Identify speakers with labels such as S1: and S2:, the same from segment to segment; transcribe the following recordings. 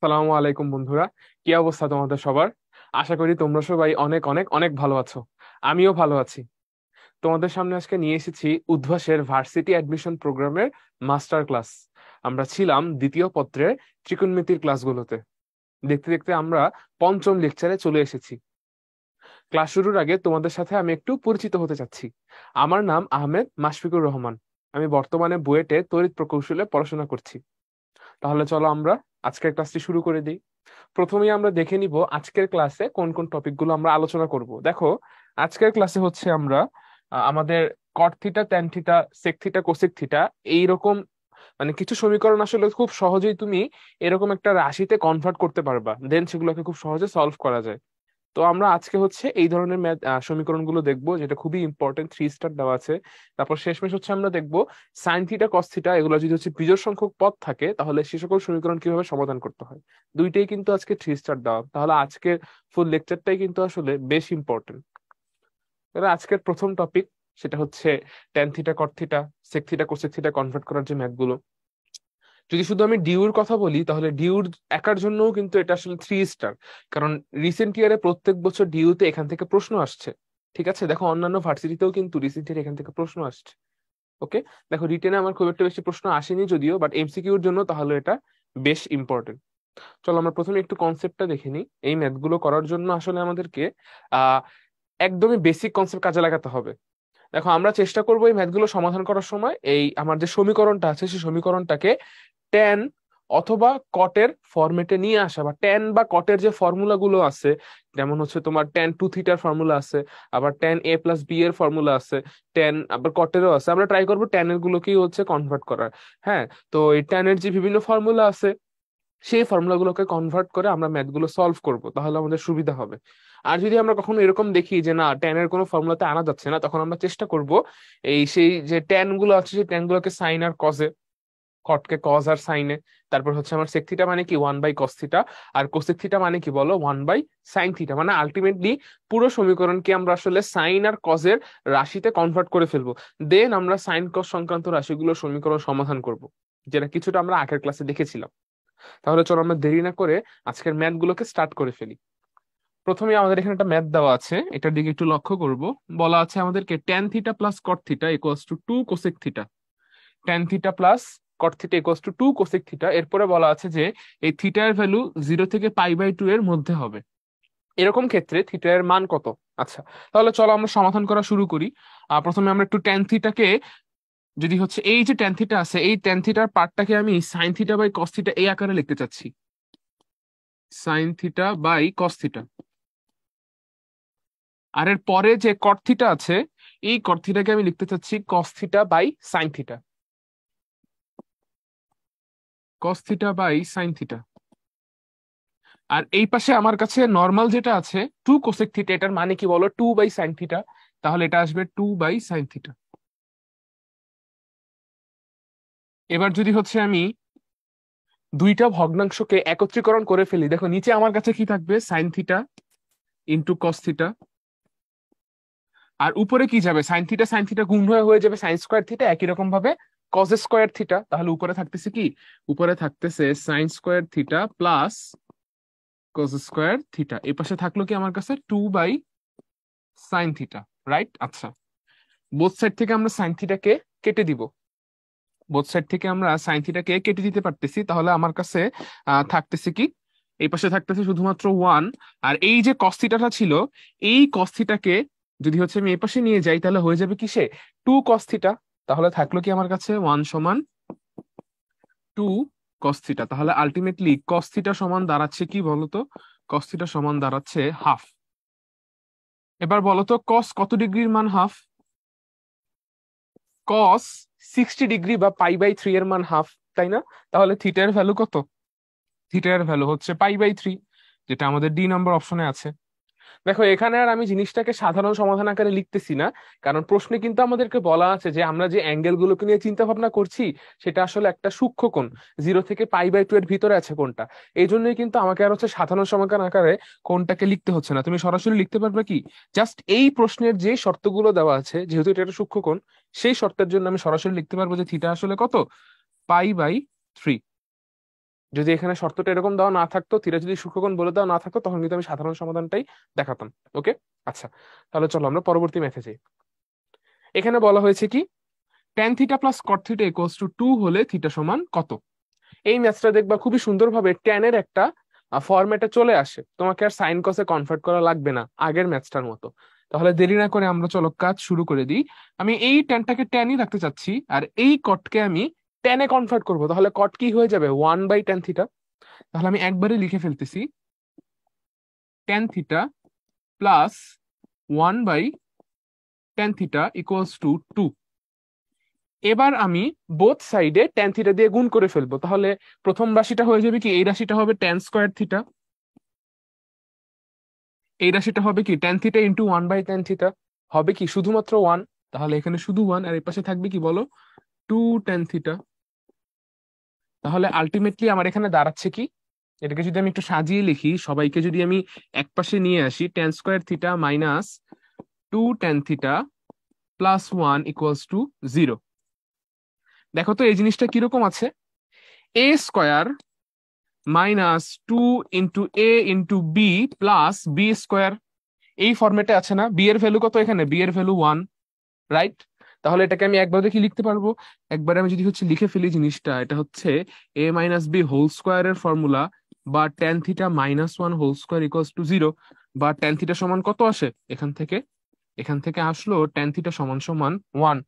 S1: সালামু আলাইকুম বন্ধুরা। কি অবস্থা তোমাদের সবার? আশা করি তোমরা সবাই অনেক অনেক অনেক ভালো আছো। আমিও ভালো আছি। তোমাদের সামনে আজকে নিয়ে এসেছি উদ্ভাসের ভার্সিটি অ্যাডমিশন প্রোগ্রামের মাস্টার ক্লাস। আমরা ছিলাম দ্বিতীয় পত্রের ত্রিকোণমিতির ক্লাসগুলোতে। দেখতে দেখতে আমরা পঞ্চম লেকচারে চলে এসেছি। ক্লাস শুরুর আগে তোমাদের সাথে আমি একটু পরিচিত হতে চাচ্ছি। আমার নাম আহমেদ মাশফিকুর রহমান। আমি বর্তমানে বুয়েটে তড়িৎ প্রকৌশলে পড়াশোনা করছি। তাহলে চলো আমরা আজকের ক্লাসটি শুরু করে দিই। প্রথমেই আমরা দেখে নিব আজকের ক্লাসে কোন কোন টপিকগুলো আমরা আলোচনা করব। দেখো, আজকের ক্লাসে হচ্ছে আমরা আমাদের cot theta, tan theta, sec theta, cosec theta এইরকম মানে কিছু সমীকরণ আসলে খুব সহজেই তুমি এরকম একটা রাশিতে কনভার্ট করতে পারবা, দেন সেগুলোকে খুব সহজে সলভ করা যায়। তো আমরা আজকে হচ্ছে এই ধরনের ম্যাথ সমীকরণগুলো দেখবো, যেটা খুবই ইম্পর্টেন্ট, 3 স্টার দেওয়া আছে। তারপর শেষমেশ হচ্ছে আমরা দেখবো সাইন থিটা কস থিটা এগুলো যদি হচ্ছে বিজোড় সংখ্যক পদ থাকে তাহলে সে সকল সমীকরণ কিভাবে সমাধান করতে হয়। দুইটাই কিন্তু আজকে 3 স্টার দেওয়া, তাহলে আজকের ফুল লেকচারটাই কিন্তু আসলে বেশ ইম্পর্টেন্ট। এবার আজকের প্রথম টপিক, সেটা হচ্ছে tan theta cot theta sec theta cosec theta convert করার যে ম্যাথগুলো। যদি শুধু আমি ডিউর কথা বলি তাহলে ডিউর একার জন্যও কিন্তু এটা আসলে 3 স্টার, কারণ রিসেন্ট ইয়ারে প্রত্যেক বছর ডিউতে এখান থেকে প্রশ্ন আসছে। ঠিক আছে, দেখো অন্যান্য ভার্সিটিতেও কিন্তু রিসেন্ট ইয়ারে এখান থেকে প্রশ্ন আসছে। ওকে, দেখো রিটেনে আমার খুব একটা বেশি প্রশ্ন আসেনি যদিও, বাট এমসিকিউর জন্য তাহলে এটা বেশ ইম্পর্টেন্ট। চলো আমরা প্রথমে একটু কনসেপ্টটা দেখে নিই। এই ম্যাথগুলো করার জন্য আসলে আমাদেরকে আহ একদমই বেসিক কনসেপ্ট কাজে লাগাতে হবে। দেখো, আমরা চেষ্টা করবো এই ম্যাথগুলো সমাধান করার সময় এই আমার যে সমীকরণটা আছে সেই সমীকরণটাকে ট্যান অথবা কটের ফরম্যাটে নিয়ে আসা, বা ট্যান বা কটের যে ফর্মুলা গুলো আছে, যেমন হচ্ছে তোমার ট্যান টু থিটার ফর্মুলা আছে, আবার ট্যান এ প্লাস বি এর ফর্মুলা আছে, ট্যান আবার কটেরও আছে। আমরা ট্রাই করবো ট্যানের গুলোকেই হচ্ছে কনভার্ট করার। হ্যাঁ, তো এই ট্যানের যে বিভিন্ন ফর্মুলা আছে সেই ফর্মুলাগুলোকে কনভার্ট করে আমরা ম্যাথ গুলো সলভ করব, তাহলে আমাদের সুবিধা হবে। আর যদি আমরা কখনো এরকম দেখি যে না, ট্যানের কোনো ফর্মুলাতে আনা যাচ্ছে না, তখন আমরা চেষ্টা করব এই সেই যে ট্যান গুলো আছে সেই ট্যান গুলোকে সাইন আর কজে, কটকে কজ আর সাইনে। তারপর হচ্ছে আমার সেক থিটা মানে কি 1/cos থিটা, আর কোসেক থিটা মানে কি বলো 1/sin থিটা। মানে আলটিমেটলি পুরো সমীকরণকে আমরা আসলে সাইন আর কজের রাশিতে কনভার্ট করে ফেলবো। দেন আমরা সাইন কস সংক্রান্ত রাশিগুলোর সমীকরণ সমাধান করব, যেটা কিছুটা আমরা আগের ক্লাসে দেখেছিলাম। তাহলে চলো আমরা দেরি না করে আজকের ম্যাথ গুলোকে স্টার্ট করে ফেলি। প্রথমে আমাদের এখানে একটা ম্যাথ দেওয়া আছে, এটার দিকে একটু লক্ষ্য করব। বলা আছে আমাদেরকে tan theta plus cot theta equals two 2 cosec theta. Tan theta plus cot theta equals two 2 cosec theta. এরপরে বলা আছে যে এই থিটার ভ্যালু 0 থেকে π/2 এর মধ্যে হবে। এরকম ক্ষেত্রে থিটা এর মান কত? আচ্ছা, তাহলে চলো আমরা সমাধান করা শুরু করি। প্রথমে আমরা একটু ট্যান থিটাকে, যদি হচ্ছে এই যে ট্যান থিটা আছে এই ট্যান থিটার পার্টটাকে আমি sine theta by cos theta এই আকারে লিখতে চাচ্ছি। Sine theta by cos theta. আর এর পরে যে কট থিটা আছে এই কট থিটাকে আমি লিখতে চাচ্ছি cos theta by sine theta. Cos theta by sine theta. আর এই পাশে আমার কাছে নর্মাল যেটা আছে 2 কোসেক থিটা, এটার মানে কি বলো 2/sin থিটা। তাহলে এটা আসবে 2/sin থিটা। এবার যদি হচ্ছে আমি দুইটা ভগ্নাংশকে একত্রীকরণ করে ফেলি, দেখো নিচে আমার কাছে কি থাকবে sine theta into cos theta. আর উপরে কি যাবে, সাইন থিটা গুণ হয়ে হয়ে যাবে সাইন স্কোয়ার থিটা, একই রকম ভাবে কস স্কোয়ার থিটা। তাহলে উপরে থাকতেছে কি, উপরে থাকতেছে sine square theta plus cos square theta. এই পাশে থাকলো কি আমার কাছে 2/sin থিটা। রাইট, আচ্ছা। বোথ সাইড থেকে আমরা সাইন থিটাকে কেটে দিব। বোথ সাইড থেকে আমরা সাইন থিটাকে কেটে দিতে পারতেছি, তাহলে আমার কাছে থাকতেছে কি, এই পাশে থাকতেছে শুধুমাত্র 1। আর এই যে কস থিটাটা ছিল এই কস থিটাকে যদি হচ্ছে আমি এই পাশে নিয়ে যাই তাহলে হয়ে যাবে কিসে 2 cos থিটা। তাহলে থাকলো কি আমার কাছে 1 সমান 2 cos থিটা। তাহলে আলটিমেটলি কস থিটা সমান দাঁড়াচ্ছে কি বলতো, কস থিটা সমান দাঁড়াচ্ছে হাফ। এবার বলতো কস কত ডিগ্রির মান হাফ? কস 60 ডিগ্রি বা π/3 এর মান হাফ, তাই না? তাহলে থিটার ভ্যালু কত? থিটার ভ্যালু হচ্ছে π/3, যেটা আমাদের ডি নাম্বার অপশনে আছে। দেখো, এখানে আর আমি জিনিসটাকে সাধারণ সমাধান আকারে লিখতেছি না, কারণ প্রশ্নে কিন্তু আমাদেরকে বলা আছে যে আমরা যে অ্যাঙ্গেল গুলোকে নিয়ে চিন্তা ভাবনা করছি সেটা আসলে একটা সূক্ষ্মকোণ, 0 থেকে π/2 এর ভিতরে আছে কোনটা। এই জন্যই কিন্তু আমাকে আর হচ্ছে সাধারণ সমাধান আকারে কোনটাকে লিখতে হচ্ছে না, তুমি সরাসরি লিখতে পারবে কি, জাস্ট এই প্রশ্নের যে শর্তগুলো দেওয়া আছে, যেহেতু এটা একটা সূক্ষ্মকোণ, সেই শর্তের জন্য আমি সরাসরি লিখতে পারবো যে থিটা আসলে কত, π/3। যদি এখানে শর্তটা এরকম দেওয়া না থাকতো, থিটা যদি সূক্ষ্মকোণ বলে দেওয়া না থাকতো, তখন কিন্তু আমি সাধারণ সমাধানটাই দেখাতাম। ওকে, আচ্ছা, তাহলে চলো আমরা পরবর্তী ম্যাথে যাই। এখানে বলা হয়েছে কি, tan theta plus cot theta equals two 2 হলে থিটা সমান কত। এই ম্যাথটা দেখবা খুবই সুন্দরভাবে tan এর একটা ফরম্যাটে চলে আসে, তোমাকে আর সাইন কসে কনভার্ট করা লাগবে না আগের ম্যাথটার মতো। তাহলে দেরি না করে আমরা চলো কাজ শুরু করে দিই। আমি এই ট্যানটাকে ট্যানই রাখতে চাচ্ছি, আর এই কটকে আমি ট্যানে কনভার্ট করব। তাহলে কট কি হয়ে যাবে, 1/tan থিটা। তাহলে আমি একবারে লিখে ফেলতেছি, tan theta plus 1/tan theta equals two 2। এবার আমি বোথ সাইডে ট্যান থিটা দিয়ে গুণ করে ফেলবো। তাহলে প্রথম রাশিটা হয়ে যাবে কি, এই রাশিটা হবে ট্যান স্কোয়ার থিটা, এই রাশিটা হবে কি tan theta into 1/tan theta, হবে কি শুধুমাত্র 1। তাহলে এখানে শুধু 1, আর এই পাশে থাকবে কি বলো, 2tan থিটা। তাহলে আলটিমেটলি আমার এখানে দাঁড়াচ্ছে কি, এটাকে যদি আমি একটু সাজিয়ে লিখি, সবাইকে যদি আমি এক পাশে নিয়ে আসি, tan square theta minus 2tan theta plus 1 equals to 0। দেখো তো এই জিনিসটা কিরকম আছে, a square minus 2 × a × b plus b square, এই ফরম্যাটে আছে না। বি এর ভ্যালু কত এখানে, বি এর ভ্যালু 1, রাইট? তাহলে এটাকে আমি একবারে কি লিখতে পারবো, একবারে আমি যদি হচ্ছে লিখে ফেলি জিনিসটা, এটা হচ্ছে a মাইনাস বি হোল স্কোয়ারের ফর্মুলা, বা tan theta minus 1 whole square equals to 0, বা tan থিটা সমান কত আসে এখান থেকে, এখান থেকে আসলো tan থিটা সমান সমান 1।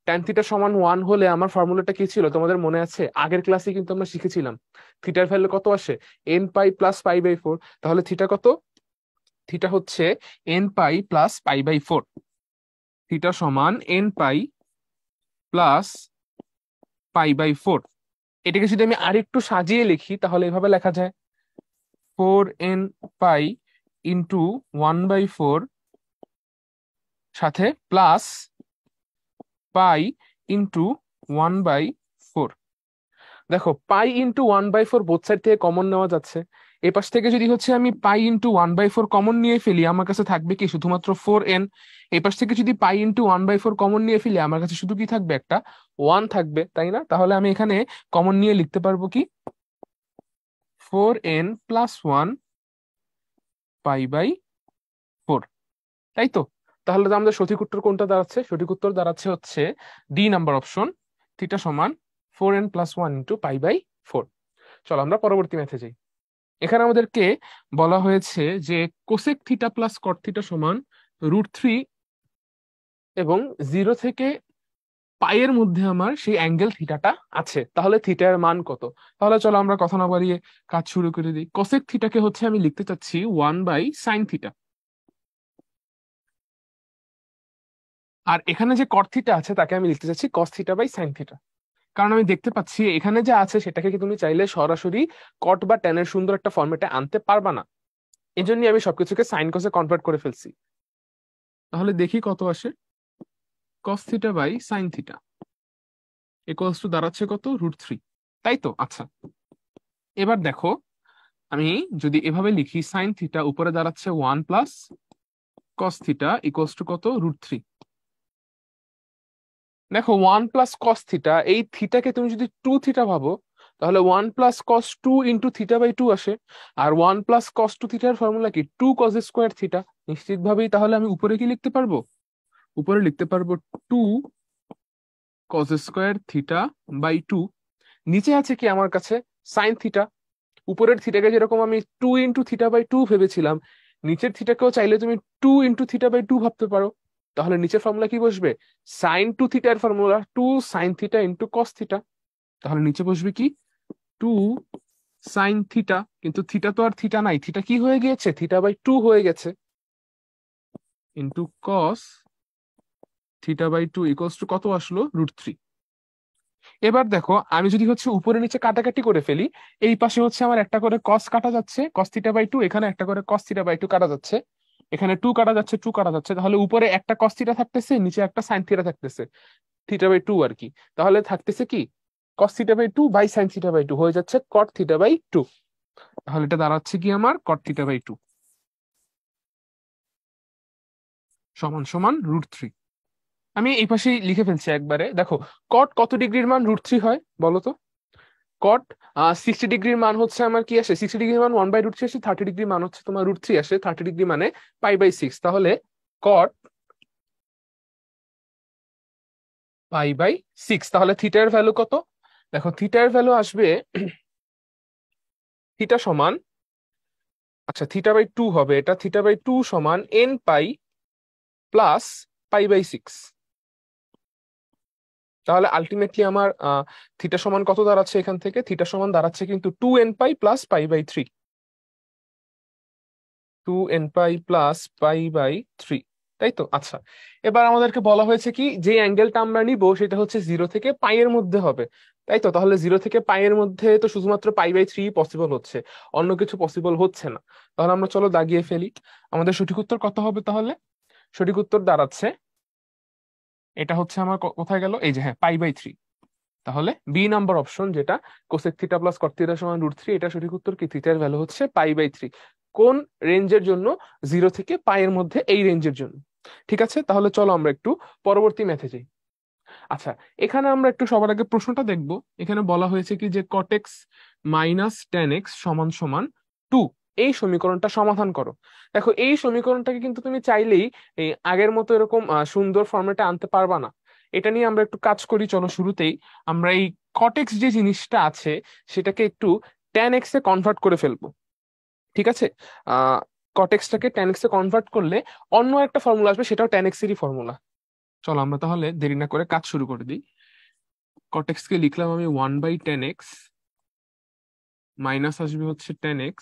S1: tan থিটা সমান 1 হলে আমার ফর্মুলাটা কি ছিল তোমাদের মনে আছে, আগের ক্লাসে কিন্তু আমরা শিখেছিলাম থিটার ভ্যালু কত আসে, n পাই প্লাস পাই/4। তাহলে থিটা কত, থিটা হচ্ছে n পাই প্লাস পাই/4। থিটা সমান n পাই প্লাস পাই/4। এটাকে যদি আমি আরেকটু সাজিয়ে লিখি, তাহলে এভাবে লেখা যায় 4n পাই ইন্টু 1/4 সাথে প্লাস পাই ইন্টু 1/4। দেখো পাই ইন্টু 1/4 বোথ সাইড থেকে কমন নেওয়া যাচ্ছে। এ পাশ থেকে যদি হচ্ছে আমি পাই ইন্টু 1/4 কমন নিয়ে ফেলি, আমার কাছে থাকবে কি শুধুমাত্র 4n। এই পাশ থেকে যদি পাই ইন্টু 1/4 কমন নিয়ে ফেলি, আমার কাছে শুধু কি থাকবে, একটা 1 থাকবে, তাই না? তাহলে আমি এখানে কমন নিয়ে লিখতে পারবো কি, 4n প্লাস 1 পাই/4, তাই তো? তাহলে তো আমাদের সঠিক উত্তর কোনটা দাঁড়াচ্ছে, সঠিক উত্তর দাঁড়াচ্ছে হচ্ছে ডি নাম্বার অপশন, থিটা সমান 4n প্লাস 1 ইন্টু পাই/4। চলো আমরা পরবর্তী ম্যাথে যাই। এখানে আমাদেরকে বলা হয়েছে যে cosec theta plus cot theta সমান √3, এবং 0 থেকে পাইয়ের মধ্যে আমার সেই অ্যাঙ্গেল থিটাটা আছে। তাহলে থিটার মান কত? তাহলে চলো আমরা কথা না বাড়িয়ে কাজ শুরু করে দিই। কোসেক থিটাকে হচ্ছে আমি লিখতে চাচ্ছি 1/sin থিটা, আর এখানে যে কট থিটা আছে তাকে আমি লিখতে চাচ্ছি cos থিটা/sin থিটা। কারণ আমি দেখতে পাচ্ছি এখানে যা আছে সেটাকে কি তুমি চাইলে সরাসরি কট বা ট্যানের সুন্দর একটা ফর্মেটে আনতে পারবা না, এই জন্যই আমি সবকিছুকে সাইন কসে কনভার্ট করে ফেলছি। তাহলে দেখি কত আসে, cos থিটা/sin থিটা ইকুয়ালস টু দাঁড়াচ্ছে কত, √3, তাই তো? আচ্ছা, এবার দেখো আমি যদি এভাবে লিখি, সাইন থিটা উপরে দাঁড়াচ্ছে 1 plus cos theta equals two কত, √3। দেখো 1 প্লাস cos থিটা, এই থিটাকে তুমি যদি 2 থিটা ভাবো, তাহলে 1 প্লাস cos 2 ইন্টু থিটা/2 আসে। আর 1 প্লাস cos 2 থিটার ফর্মুলা কি, 2 cos স্কোয়ার থিটা। নিশ্চিতভাবেই তাহলে আমি উপরে কি লিখতে পারবো, উপরে লিখতে পারবো 2 cos স্কোয়ার থিটা/2। নিচে আছে কি আমার কাছে, সাইন থিটা। উপরের থিটাকে যেরকম আমি 2 ইন্টু থিটা/2 ভেবেছিলাম, নিচের থিটাকেও চাইলে তুমি 2 ইন্টু থিটা/2 ভাবতে পারো। তাহলে নিচের ফর্মুলা কি বসবে, সাইন 2 থিটার formula 2 sign theta into cos theta. তাহলে নিচে বসবে কি, 2 সাইন থিটা, কিন্তু থিটা তো আর থিটা নাই, থিটা কি হয়ে গিয়েছে, থিটা/2 হয়ে গেছে, ইন্টু কস থিটা/2 ইকুয়ালস টু কত আসলো, √3। এবার দেখো আমি যদি হচ্ছে উপরে নিচে কাটাকাটি করে ফেলি, এই পাশে হচ্ছে আমার একটা করে কস কাটা যাচ্ছে, cos থিটা/2, এখানে একটা করে cos থিটা/2 কাটা যাচ্ছে, এখানে 2 কাটা যাচ্ছে, 2 কাটা যাচ্ছে। তাহলে উপরে একটা cos থিটা থাকতেছে, নিচে একটা সাইন থিটা থাকতেছে, থিটা/2 আর কি। তাহলে থাকতেছে কি, cos থিটা/2 বাই সাইন থিটা/2 হয়ে যাচ্ছে cot থিটা/2। তাহলে এটা দাঁড়াচ্ছে কি আমার, cot থিটা/2 সমান সমান √3। আমি এই পাশেই লিখে ফেলছি একবারে। দেখো কট কত ডিগ্রির মান √3 হয় বলো তো, কট 60 ডিগ্রির মান হচ্ছে আমার কি আসে, 60 ডিগ্রির মান 1/√3 আসে, 30 ডিগ্রি মান হচ্ছে তোমার √3 আসে, 30 ডিগ্রি মানে π/6। তাহলে কট π/6। তাহলে থিটার ভ্যালু কত? দেখো থিটার ভ্যালু আসবে থিটা সমান, আচ্ছা θ/2 হবে, এটা θ/2 সমান n π প্লাস π/6। তাহলে আলটিমেটলি আমার থিটা সমান কত দাঁড়াচ্ছে, এখান থেকে থিটা সমান দাঁড়াচ্ছে কিন্তু 2nπ প্লাস π/3, 2nπ প্লাস π/3, তাই তো? আচ্ছা, এবার আমাদেরকে বলা হয়েছে কি যে অ্যাঙ্গেলটা আমরা নিব সেটা হচ্ছে 0 থেকে এর মধ্যে হবে, তাই তো? তাহলে 0 থেকে এর মধ্যে তো শুধুমাত্র π/3 পসিবল হচ্ছে, অন্য কিছু পসিবল হচ্ছে না। তাহলে আমরা চলো দাগিয়ে ফেলি। আমাদের সঠিক উত্তর কত হবে তাহলে? সঠিক উত্তর দাঁড়াচ্ছে, এটা হচ্ছে আমার কোথায় গেল, এই যে হ্যাঁ π/3। তাহলে বি নাম্বার অপশন যেটা cosec theta plus cot theta সমান √3, এটা সঠিক উত্তর। কি থিটার ভ্যালু হচ্ছে π/3। কোন রেঞ্জের জন্য? 0 থেকে এর মধ্যে, এই রেঞ্জের জন্য। ঠিক আছে, তাহলে চলো আমরা একটু পরবর্তী ম্যাথে যাই। আচ্ছা, এখানে আমরা একটু সবার আগে প্রশ্নটা দেখব। এখানে বলা হয়েছে কি যে কটেক্স মাইনাস টেন এক্স সমান সমান 2, এই সমীকরণটা সমাধান করো। দেখো এই সমীকরণটাকে কিন্তু তুমি চাইলেই এই আগের মতো এরকম সুন্দর ফর্মেটে আনতে পারবা না। এটা নিয়ে আমরা একটু কাজ করি, চলো শুরুতেই আমরা এই কটেক্স যে জিনিসটা আছে সেটাকে একটু টেন এক্স এ কনভার্ট করে ফেলবো। ঠিক আছে, আহ কটেক্সটাকে টেন এক্স এ কনভার্ট করলে অন্য একটা ফর্মুলা আসবে, সেটাও টেন এক্স এরই ফর্মুলা। চলো আমরা তাহলে দেরি না করে কাজ শুরু করে দিই। কটেক্স কে লিখলাম আমি 1/10x, মাইনাস আসবে হচ্ছে 10x,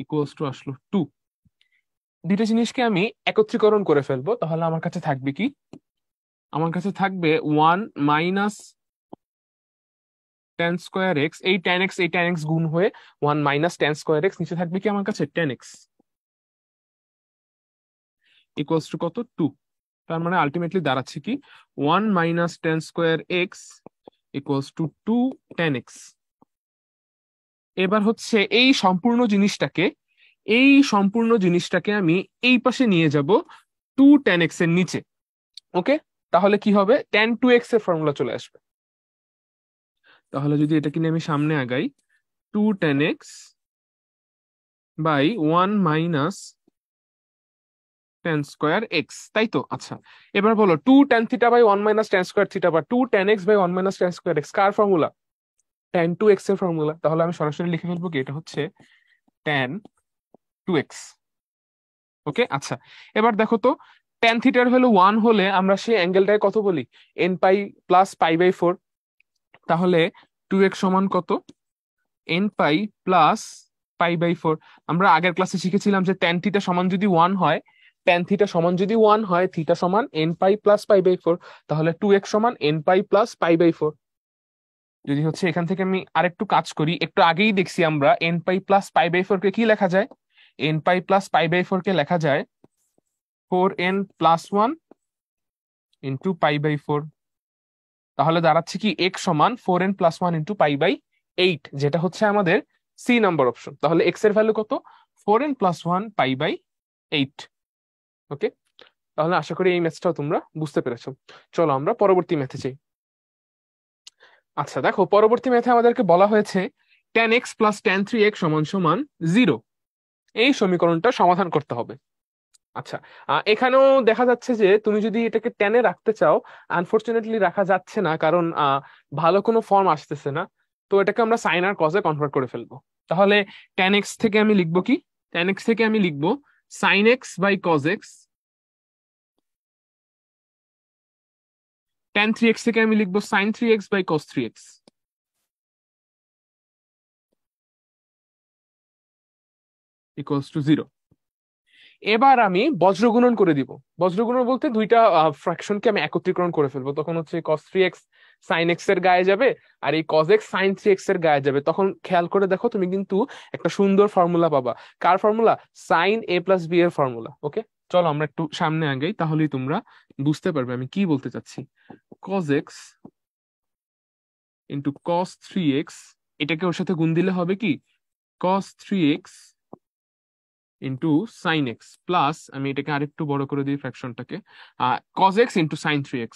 S1: ইকুয়ালস টু আসলো 2। দুইটা জিনিসকে আমি একত্রীকরণ করে ফেলবো, তাহলে আমার কাছে থাকবে কি? আমার কাছে থাকবে 1 - tan²x, এই tan x গুণ হয়ে 1 - tan²x, নিচে থাকবে কি আমার কাছে 10x, ইকুয়ালস টু কত? 2। তার মানে আলটিমেটলি দাঁড়াচ্ছে কি 1 - tan²x equals to 2 tan x। এবার হচ্ছে এই সম্পূর্ণ জিনিসটাকে আমি এই পাশে নিয়ে যাব 2 tan x এর নিচে। ওকে, তাহলে কি হবে? tan2x এর ফর্মুলা চলে আসবে। তাহলে যদি এটাকে নিয়ে আমি সামনে আগাই, 2 tan x বাই 1 - tan²x, তাই তো? আচ্ছা, এবার বলো 2 tan θ বাই 1 - tan²θ বা 2 tan x বাই 1 - tan²x কার ফর্মুলা? tan2x এর ফর্মুলা। তাহলে আমি সরাসরি লিখে ফেলবো কি এটা হচ্ছে tan2x। ওকে, আচ্ছা, এবার দেখো তো tan থিটার ভ্যালু 1 হলে আমরা সেই অ্যাঙ্গেলটাকে কত বলি? nπ plus π/4। তাহলে 2x সমান কত? nπ plus π/4। আমরা আগের ক্লাসে শিখেছিলাম যে tan থিটা সমান যদি 1 হয়, থিটা সমান nπ প্লাস π/4, তাহলে 2x সমান nπ প্লাস π/4। যদি হচ্ছে এখান থেকে আমি আরেকটু কাজ করি, একটু আগেই দেখছি আমরা nπ প্লাস π/4 কে কি লেখা যায়? nπ প্লাস π/4 কে লেখা যায় 4n প্লাস 1 ইন্টু π/4। তাহলে দাঁড়াচ্ছে কি x সমান 4n প্লাস 1 ইন্টু π/8, যেটা হচ্ছে আমাদের সি নাম্বার অপশন। তাহলে x এর ভ্যালু কত? 4n plus 1 π/8। ওকে, তাহলে আশা করি এই ম্যাথটাও তোমরা বুঝতে পেরেছো। চলো আমরা পরবর্তী ম্যাথে যাই। আচ্ছা দেখো, পরবর্তী ম্যাথে আমাদেরকে বলা হয়েছে tan x প্লাস tan3x সমান সমান 0, এই সমীকরণটা সমাধান করতে হবে। আচ্ছা, এখানেও দেখা যাচ্ছে যে তুমি যদি এটাকে টেনে রাখতে চাও, আনফরচুনেটলি রাখা যাচ্ছে না, কারণ ভালো কোনো ফর্ম আসতেছে না। তো এটাকে আমরা সাইন আর কজে কনভার্ট করে ফেলবো। তাহলে tan x থেকে আমি লিখবো কি? tan x থেকে আমি লিখবো sin x by cos x, tan3x থেকে আমি লিখবো sin 3x by cos 3x, equals to 0। এবার আমি বজ্রগুণন করে দিব। বজ্রগুণন বলতে দুইটা ফ্র্যাকশনকে আমি একত্রীকরণ করে ফেলবো, তখন হচ্ছে cos 3x sin x এর গায়ে যাবে, আর এই cos x sin 3x এর গায়ে যাবে। তখন খেয়াল করে দেখো, তুমি কিন্তু একটা সুন্দর ফর্মুলা পাবা। কার formula? sin a plus b এর ফর্মুলা। ওকে, চলো আমরা একটু সামনে আগাই, তাহলেই তোমরা বুঝতে পারবে আমি কি বলতে চাচ্ছি। cos x into cos 3x, এটাকে ওর সাথে গুণ দিলে হবে কি cos 3x into sine x, plus আমি এটাকে আরেকটু বড় করে দিই ফ্র্যাকশনটাকে, cos x into sign 3x,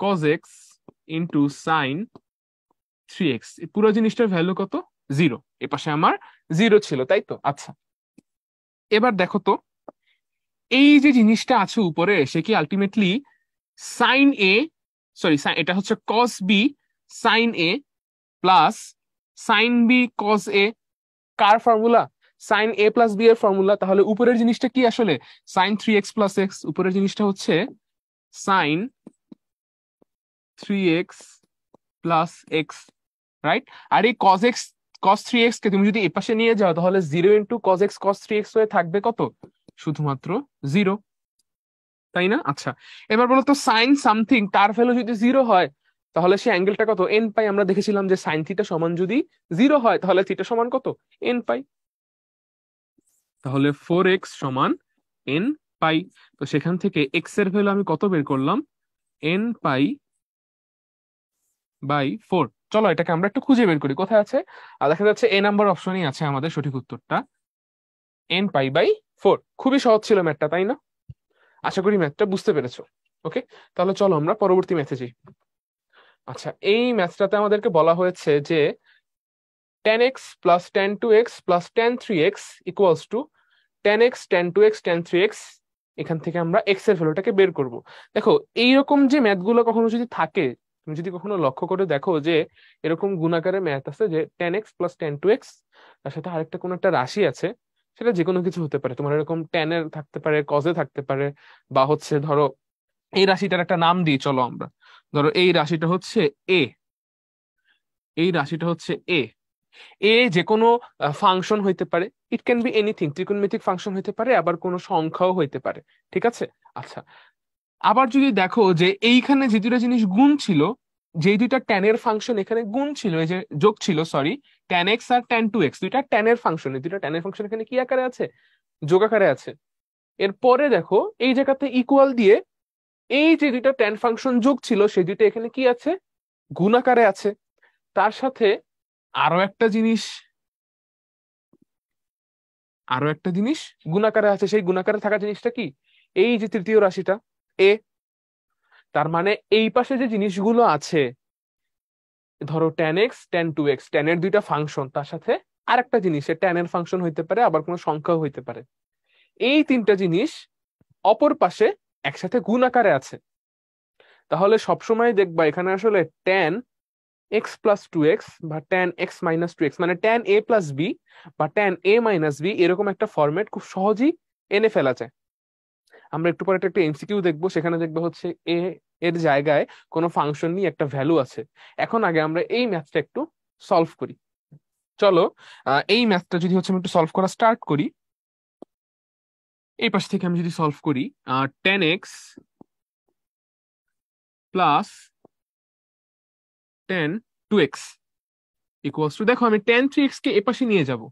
S1: cos x into sign 3x, পুরো জিনিসটার ভ্যালু কত? 0। এ পাশে আমার 0 ছিল, তাই তো? আচ্ছা, এবার দেখো তো, এই যে জিনিসটা আছে উপরে, সে কি আলটিমেটলি সাইন এ, সরি এটা হচ্ছে cos b sine a plus sine b cos a, কার formula? Sine a plus B এর ফর্মুলা। তাহলে উপরের জিনিসটা কি আসলে? Sine 3x plus x. উপরের জিনিসটা হচ্ছে sine 3x plus x, right? আর এই কস এক্স কস 3x কে তুমি যদি এ পাশে নিয়ে যাও, তাহলে 0 কস এক্স কস 3x হয়ে থাকবে কত? শুধুমাত্র 0, তাই না? আচ্ছা, এবার বলো তো, সাইন সামথিং তার ভ্যালু যদি 0 হয়, তাহলে সে অ্যাঙ্গেলটা কত? এন পাই। আমরা দেখেছিলাম যে সাইন থিটা সমান যদি 0 হয়, তাহলে থিটা সমান কত? এন পাই। তাহলে 4x সমান এন পাই। তো সেখান থেকে এক্স এর ভ্যালু আমি কত বের করলাম? N pi by 4। চলো এটাকে আমরা একটু খুঁজে বের করি, কোথায় আছে। আর দেখা যাচ্ছে এ নাম্বার অপশনই আছে আমাদের সঠিক উত্তরটা, এন পাই বাই 4। খুবই সহজ ছিল ম্যাথটা, তাই না? আশা করি ম্যাথটা বুঝতে পেরেছো। ওকে, তাহলে চলো আমরা পরবর্তী ম্যাথে যাই। আচ্ছা, এই ম্যাথটাতে আমাদেরকে বলা হয়েছে যে tan x plus tan 2x plus tan 3x equals two tan x tan 2x tan 3x। এখান থেকে আমরা x এর ভ্যালুটাকে বের করব। দেখো, এইরকম যে ম্যাথগুলো কখনো যদি থাকে, তুমি যদি কখনো লক্ষ্য করে দেখো যে এরকম গুণাকারে ম্যাথ আছে যে tan x plus tan 2x, তার সাথে আরেকটা কোনো একটা রাশি আছে, সেটা যে কোনো কিছু হতে পারে। তোমার এরকম tan এর থাকতে পারে, cos এ থাকতে পারে, বা হচ্ছে ধরো এই রাশিটার একটা নাম দিই চলো আমরা। ধরো এই রাশিটা হচ্ছে এ, এই রাশিটা হচ্ছে এ। এ যে কোনো ফাংশন হইতে পারে, ইট ক্যান বি এনিথিং, ত্রিকোণমিতিক ফাংশন হইতে পারে, আবার কোনো সংখ্যাও হইতে পারে। ঠিক আছে? আচ্ছা, আবার যদি দেখো যে এইখানে যে দুটো জিনিস গুণ ছিল, যে দুইটা tan এর ফাংশন এখানে গুণ ছিল, এই যে যোগ ছিল, সরি, tan x আর tan 2x, দুইটা tan এর ফাংশন, এই দুইটা tan এর ফাংশন এখানে কি আকারে আছে? যোগ আকারে আছে। এরপরে দেখো এই জায়গাতে ইকুয়াল দিয়ে এই যে দুইটা tan ফাংশন যোগ ছিল, সেই দুইটা এখানে কি আছে? গুণ আকারে আছে। তার সাথে আরো একটা জিনিস, আরো একটা জিনিস গুণাকারে আছে। সেই গুণাকারে থাকা জিনিসটা কি? এই যে তৃতীয় রাশিটা এ। তার মানে এই পাশে যে জিনিসগুলো আছে, ধরো tan x tan 2x, tan এর দুইটা ফাংশন, তার সাথে আরেকটা জিনিস, tan এর ফাংশন হইতে পারে, আবার কোনো সংখ্যাও হইতে পারে। এই তিনটা জিনিস অপর পাশে একসাথে গুণ আকারে আছে। তাহলে সবসময় দেখবা এখানে আসলে tan x প্লাস 2x বা tan x মাইনাস 2x, মানে tan a প্লাস b বা tan a মাইনাস b, এরকম একটা ফরম্যাট খুব সহজেই এনে ফেলা যায়। আমরা একটু পরে একটা এমসিকিউ দেখবো, সেখানে দেখবো হচ্ছে এ এর জায়গায় কোনো ফাংশন নিয়ে একটা ভ্যালু আছে। এখন আগে আমরা এই ম্যাথটা একটু সলভ করি। চলো, এই ম্যাথটা যদি হচ্ছে আমি একটু সলভ করা স্টার্ট করি, এই পাশ থেকে আমি যদি সলভ করি, tan x plus tan 2x equals two, দেখো আমি tan 3x কে এ পাশে নিয়ে যাব,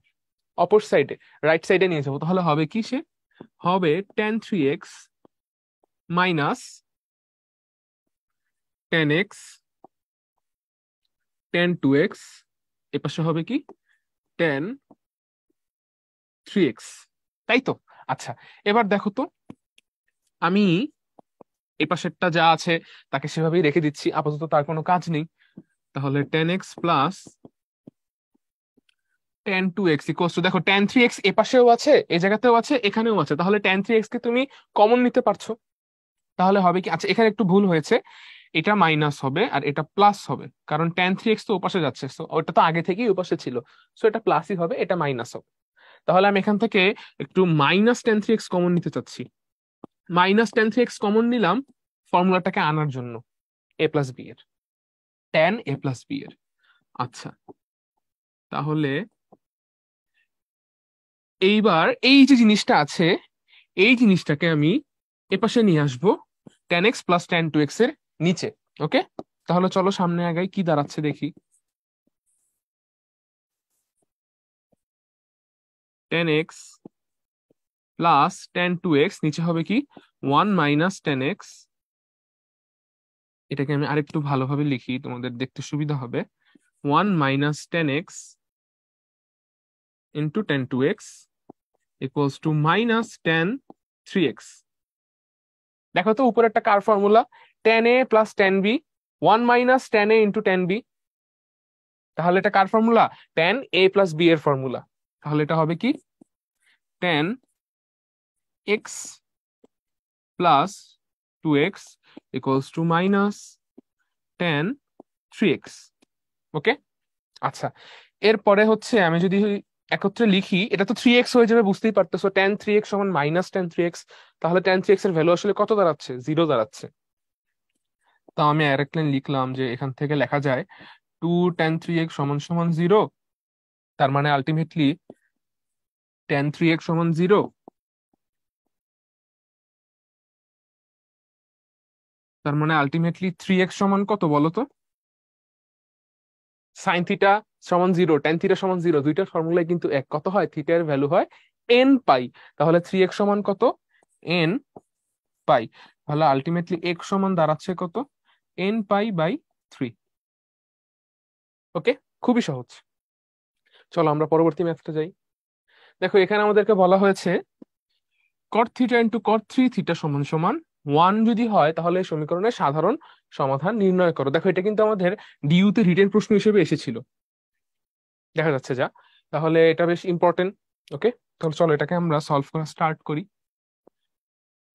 S1: অপর সাইডে, রাইট সাইডে নিয়ে যাব, তাহলে হবে কি? সে হবে tan 3x minus tan x tan 2x, এ পাশে হবে কি? tan 3x, তাই তো? আচ্ছা, এবার দেখো তো, আমি এই পাশেরটা যা আছে তাকে সেভাবেই রেখে দিচ্ছি, আপাতত তার কোনো কাজ নেই। তাহলে tan x plus tan 2x equals two, দেখো tan 3x এ পাশেও আছে, এই জায়গাতেও আছে, এখানেও আছে, তাহলে tan 3x কে তুমি কমন নিতে পারছো। তাহলে হবে কি? আচ্ছা, এখানে একটু ভুল হয়েছে, এটা মাইনাস হবে আর এটা প্লাস হবে, কারণ tan 3x তো ওপাশে যাচ্ছে, সো ওটা তো আগে থেকেই ওপাশে ছিল, সো এটা প্লাসই হবে, এটা মাইনাস হবে। তাহলে আমি এখান থেকে একটু মাইনাস tan 3x কমন নিতে চাচ্ছি। মাইনাস tan 3x কমন নিলাম ফর্মুলাটাকে আনার জন্য, এ প্লাস বি এর, tan a প্লাস বি এর। আচ্ছা, তাহলে এইবার এই যে জিনিসটা আছে, এই জিনিসটাকে আমি এপাশে নিয়ে আসবো tan x plus tan 2x এর নিচে। ওকে, তাহলে চলো সামনে আগাই, কি দাঁড়াচ্ছে দেখি। tan x plus tan 2x নিচে হবে কি? 1 মাইনাস tan x। এটাকে আমি আরেকটু ভালোভাবে লিখি, তোমাদের দেখতে সুবিধা হবে। 1 minus tan x into tan 2x equals to minus tan 3x। দেখো তো উপরে একটা কার formula, tan a plus tan b, 1 minus tan a into tan b। তাহলে এটা কার formula? tan a plus b এর ফর্মুলা। তাহলে এটা হবে কি tan x plus 2x equals to minus tan 3x। Okay, আচ্ছা, এরপরে হচ্ছে আমি যদি একত্রে লিখি, এটা তো 3x হয়ে যাবে, বুঝতেই পারতেছো, tan 3x সমান মাইনাস tan 3x। তাহলে tan 3x এর ভ্যালু আসলে কত দাঁড়াচ্ছে? 0 দাঁড়াচ্ছে। তো আমি আরেক লাইন লিখলাম যে এখান থেকে লেখা যায় 2 tan 3x সমান সমান 0। তার মানে আলটিমেটলি tan 3x সমান 0। তার মানে আলটিমেটলি 3x সমান কত বলো তো? সাইন থিটা সমান 0, tan থিটা সমান 0, দুইটার ফর্মুলায় কিন্তু এক। কত হয়? থিটার ভ্যালু হয় n পাই। তাহলে 3x সমান কত? n পাই। তাহলে আলটিমেটলি x সমান দাঁড়াচ্ছে কত? n pi by 3। ওকে, খুবই সহজ। চলো আমরা পরবর্তী ম্যাথটা যাই। দেখো এখানে আমাদেরকে বলা হয়েছে cot theta into cot 3 theta সমান সমান 1 যদি হয় তাহলে এই সমীকরণের সাধারণ সমাধান নির্ণয় করো। দেখো এটা কিন্তু আমাদের ডিইউতে রিটেন প্রশ্ন হিসেবে এসেছিল, দেখা যাচ্ছে যা। তাহলে এটা বেশ ইম্পর্টেন্ট। ওকে, তাহলে চলো এটাকে আমরা সলভ করা স্টার্ট করি।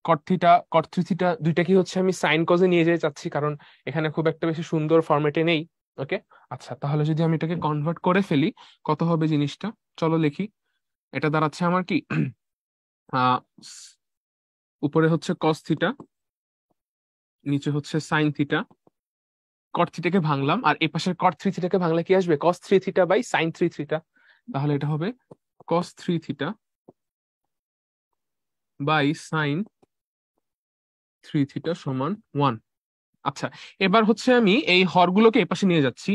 S1: কট থিটা কট থ্রি থিটা দুইটা কি হচ্ছে আমি সাইন কজে নিয়ে যেতে চাচ্ছি, কারণ এখানে খুব একটা বেশি সুন্দর ফরম্যাটে নেই। ওকে, আচ্ছা, তাহলে যদি আমি এটাকে কনভার্ট করে ফেলি কত হবে জিনিসটা, চলো লিখি। এটা দাঁড়াচ্ছে আমার কি আহ উপরে হচ্ছে কস থিটা, নিচে হচ্ছে সাইন থিটা। কট থিটাকে ভাঙলাম, আর এই পাশের কট থ্রি থিটাকে ভাঙলে কি আসবে? কস 3 থিটা বাই সাইন 3 থিটা। তাহলে এটা হবে কস 3 থিটা বাই সাইন 3 থিটা সমান 1। আচ্ছা, এবার হচ্ছে আমি এই হরগুলোকে এপাশে নিয়ে যাচ্ছি।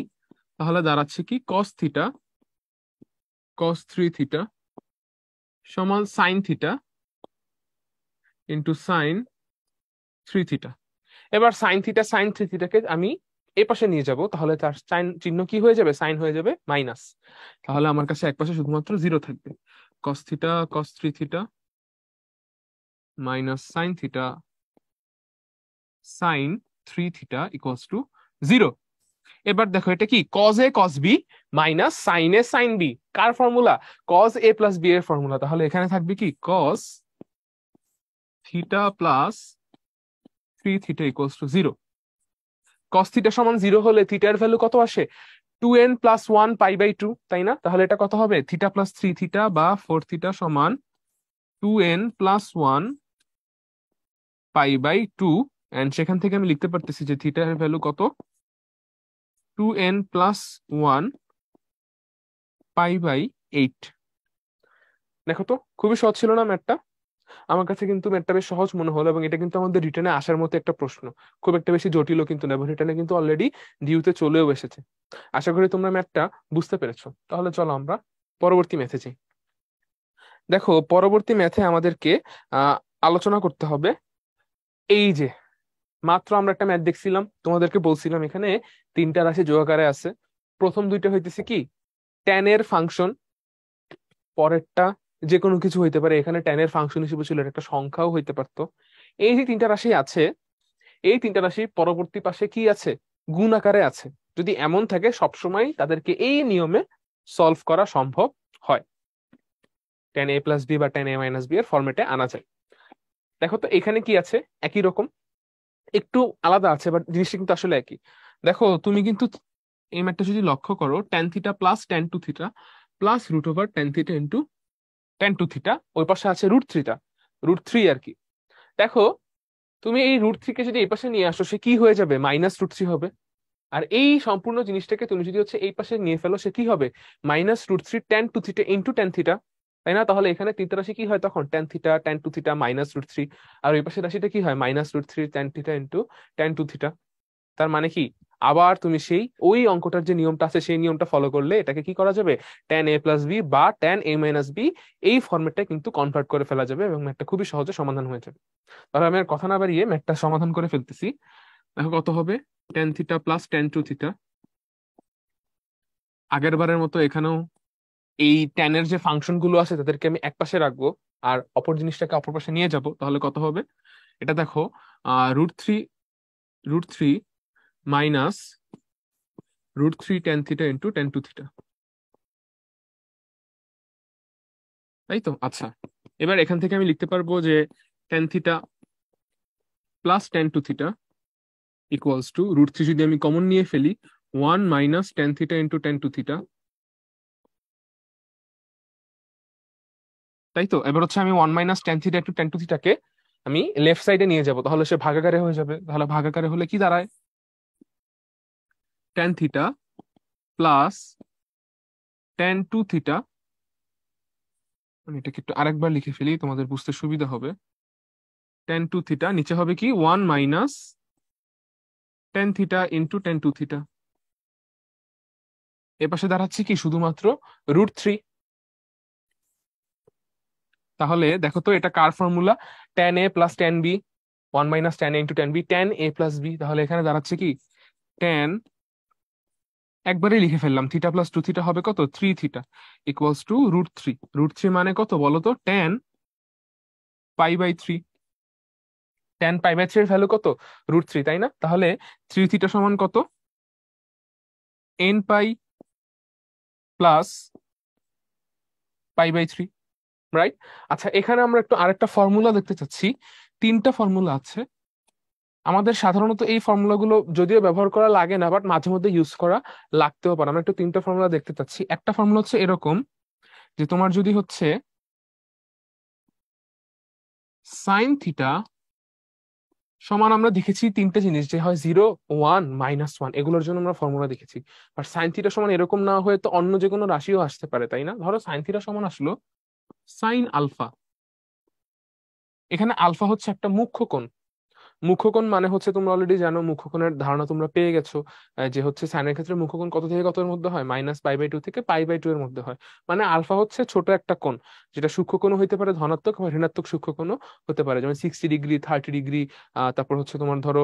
S1: তাহলে দাঁড়াচ্ছে কি কস থিটা কস 3 থিটা সমান sign theta into sign 3 theta. এবার সাইন 3 থিটাকে আমি এই পাশে নিয়ে যাব, তাহলে তার সাইন চিহ্ন কি হয়ে যাবে? সাইন হয়ে যাবে মাইনাস। তাহলে আমার কাছে এক পাশে শুধুমাত্র 0 থাকবে। Cos theta cos 3 theta minus sine theta sine 3 theta equals to 0। এবার দেখো এটা কি cos A cos B minus sine A sine B, কার formula? Cos A plus B এর ফর্মুলা। তাহলে এখানে থাকবে কি cos theta plus 3 theta equals to 0। Cos theta সমান 0 হলে থিটার ভ্যালু কত আসে? 2n প্লাস 1 পাই বাই 2, তাই না? তাহলে এটা কত হবে? থিটা প্লাস 3 থিটা বা 4 থিটা সমান 2n plus 1 pi by 2। And সেখান থেকে আমি লিখতে পারতেছি যে থিটার ভ্যালু কত? 2n plus 1 pi by 8। দেখো তো খুবই সহজ ছিল না ম্যাথটা? আমার কাছে কিন্তু ম্যাথটা বেশ সহজ মনে হলো, এবং এটা কিন্তু আমাদের রিটেনে আসার মতো একটা প্রশ্ন। খুব একটা বেশি জটিলও কিন্তু না, এবং রিটেনে কিন্তু অলরেডি ডিউতে চলেও এসেছে। আশা করি তোমরা ম্যাথটা বুঝতে পেরেছো। তাহলে চলো আমরা পরবর্তী ম্যাথে যাই। দেখো পরবর্তী ম্যাথে আমাদেরকে আহ আলোচনা করতে হবে এই যে মাত্র আমরা একটা ম্যাথ দেখছিলাম, তোমাদেরকে বলছিলাম এখানে তিনটা রাশি যোগাকারে আছে। প্রথম দুইটা হইতেছে কি ট্যান এর ফাংশন, পরেরটা যে কোনো কিছু হইতে পারে, এখানে ট্যান এর ফাংশন হিসেবে ছিল, এটা একটা সংখ্যাও হইতে পারতো। এই যে তিনটা রাশি আছে, এই তিনটা রাশি পরবর্তী পাশে কি আছে? গুণ আকারে আছে। যদি এমন থাকে সবসময় তাদেরকে এই নিয়মে সলভ করা সম্ভব হয়, ট্যান এ প্লাস বি বা ট্যান এ মাইনাস বি এর ফরম্যাটে আনা যায়। দেখো তো এখানে কি আছে? একই রকম, একটু আলাদা আছে, বাট জিনিসটা কিন্তু আসলে একই। দেখো তুমি কিন্তু এই ম্যাথটা যদি লক্ষ্য করো, tan theta plus tan two theta plus root over tan theta into tan two theta, ওই পাশে আছে রুট থ্রি আর কি। দেখো তুমি এই রুট 3 কে যদি এই পাশে নিয়ে আসো, সে কি হয়ে যাবে? -√3 হবে। আর এই সম্পূর্ণ জিনিসটাকে তুমি যদি হচ্ছে এই পাশে নিয়ে ফেলো, সে কি হবে? -√3 tan two theta into tan theta, তাই না? তাহলে এখানে তিনটা রাশি কি হয় তখন? Tan theta tan two theta -√3। আর ওই পাশের রাশিটা কি হয়? -√3 tan theta into tan two theta. তার মানে কি আবার তুমি সেই ওই অঙ্কটার যে নিয়মটা আছে সেই নিয়মটা ফলো করলে এটাকে কি করা যাবে? ট্যান এ প্লাস বি বা ট্যান এ মাইনাস বি, এই ফর্মেটটা কিন্তু কনভার্ট করে ফেলা যাবে, এবং ম্যাথটা খুবই সহজে সমাধান হয়ে যাবে। তাহলে আমি আর কথা না বাড়িয়ে ম্যাথটা সমাধান করে ফেলতেছি। দেখো কত হবে? Tan theta plus tan two theta. আগের বারের মতো এখানেও এই ট্যানের যে ফাংশন গুলো আছে তাদেরকে আমি এক পাশে রাখবো, আর অপর জিনিসটাকে অপর পাশে নিয়ে যাব। তাহলে কত হবে? এটা দেখো √3 √3 minus √3 tan theta into tan 2 theta, তাই তো? আচ্ছা, এবার এখান থেকে আমি লিখতে পারবো যে tan theta plus tan 2 theta equals two √3, যদি আমি কমন নিয়ে ফেলি 1 minus tan theta into tan 2 theta, তাই তো? এবার হচ্ছে আমি 1 minus tan theta into tan 2 থিটাকে আমি লেফট সাইডে নিয়ে যাব, তাহলে সে ভাগাকারে হয়ে যাবে। তাহলে ভাগাকারে হলে কি দাঁড়ায়? tan theta plus tan 2 theta, আমি এটাকে একটু আরেকবার লিখে ফেলি, তোমাদের বুঝতে সুবিধা হবে। tan 2 থিটা নিচে হবে কি 1 minus tan theta into tan 2 theta, এ পাশে দাঁড়াচ্ছে কি শুধুমাত্র √3। তাহলে দেখো তো এটা কার formula? tan a plus tan b, 1 minus tan a into tan b, tan a plus b। তাহলে এখানে দাঁড়াচ্ছে কি tan, একবারে লিখে ফেললাম, থিটা প্লাস 2 থিটা হবে কত 3 থিটা ইকুয়ালস টু √3। √3 মানে কত বলো তো? tan π/3। tan π/3 এর ভ্যালু কত? √3, তাই না? তাহলে 3 থিটা সমান কত? n pi plus π/3, right? আচ্ছা, এখানে আমরা একটু আরেকটা ফর্মুলা দেখতে চাচ্ছি। তিনটা ফর্মুলা আছে আমাদের, সাধারণত এই ফর্মুলাগুলো যদিও ব্যবহার করা লাগে না, বাট মাঝে মধ্যে ইউজ করা লাগতেও পারে। আমরা একটু তিনটা ফর্মুলা দেখতে চাচ্ছি। একটা ফর্মুলা হচ্ছে এরকম, যে তোমার যদি হচ্ছে সাইন থিটা সমান, আমরা দেখেছি তিনটে জিনিস, যে হয় 0, 1, -1, এগুলোর জন্য আমরা ফর্মুলা দেখেছি। আর সাইন থিটা সমান এরকম না হয়ে তো অন্য যে কোনো রাশিও আসতে পারে, তাই না? ধরো সাইন থিটা সমান আসলো সাইন আলফা। এখানে আলফা হচ্ছে একটা মুখ্য কোণ। মুখ্যকোণ মানে হচ্ছে, তোমরা অলরেডি জানো, মুখ্যকোণের ধারণা তোমরা পেয়ে গেছো, যে হচ্ছে সাইনের ক্ষেত্রে মুখ্যকোণ কত থেকে কত এর মধ্যে হয়? -π/2 থেকে π/2 এর মধ্যে হয়। মানে আলফা হচ্ছে ছোট একটা কোণ, যেটা সূক্ষ্মকোণও হইতে পারে ধনাত্মক বা ঋণাত্মক সূক্ষ্মকোণও হতে পারে, যেমন 60 ডিগ্রি, 30 ডিগ্রি, তারপর হচ্ছে তোমার ধরো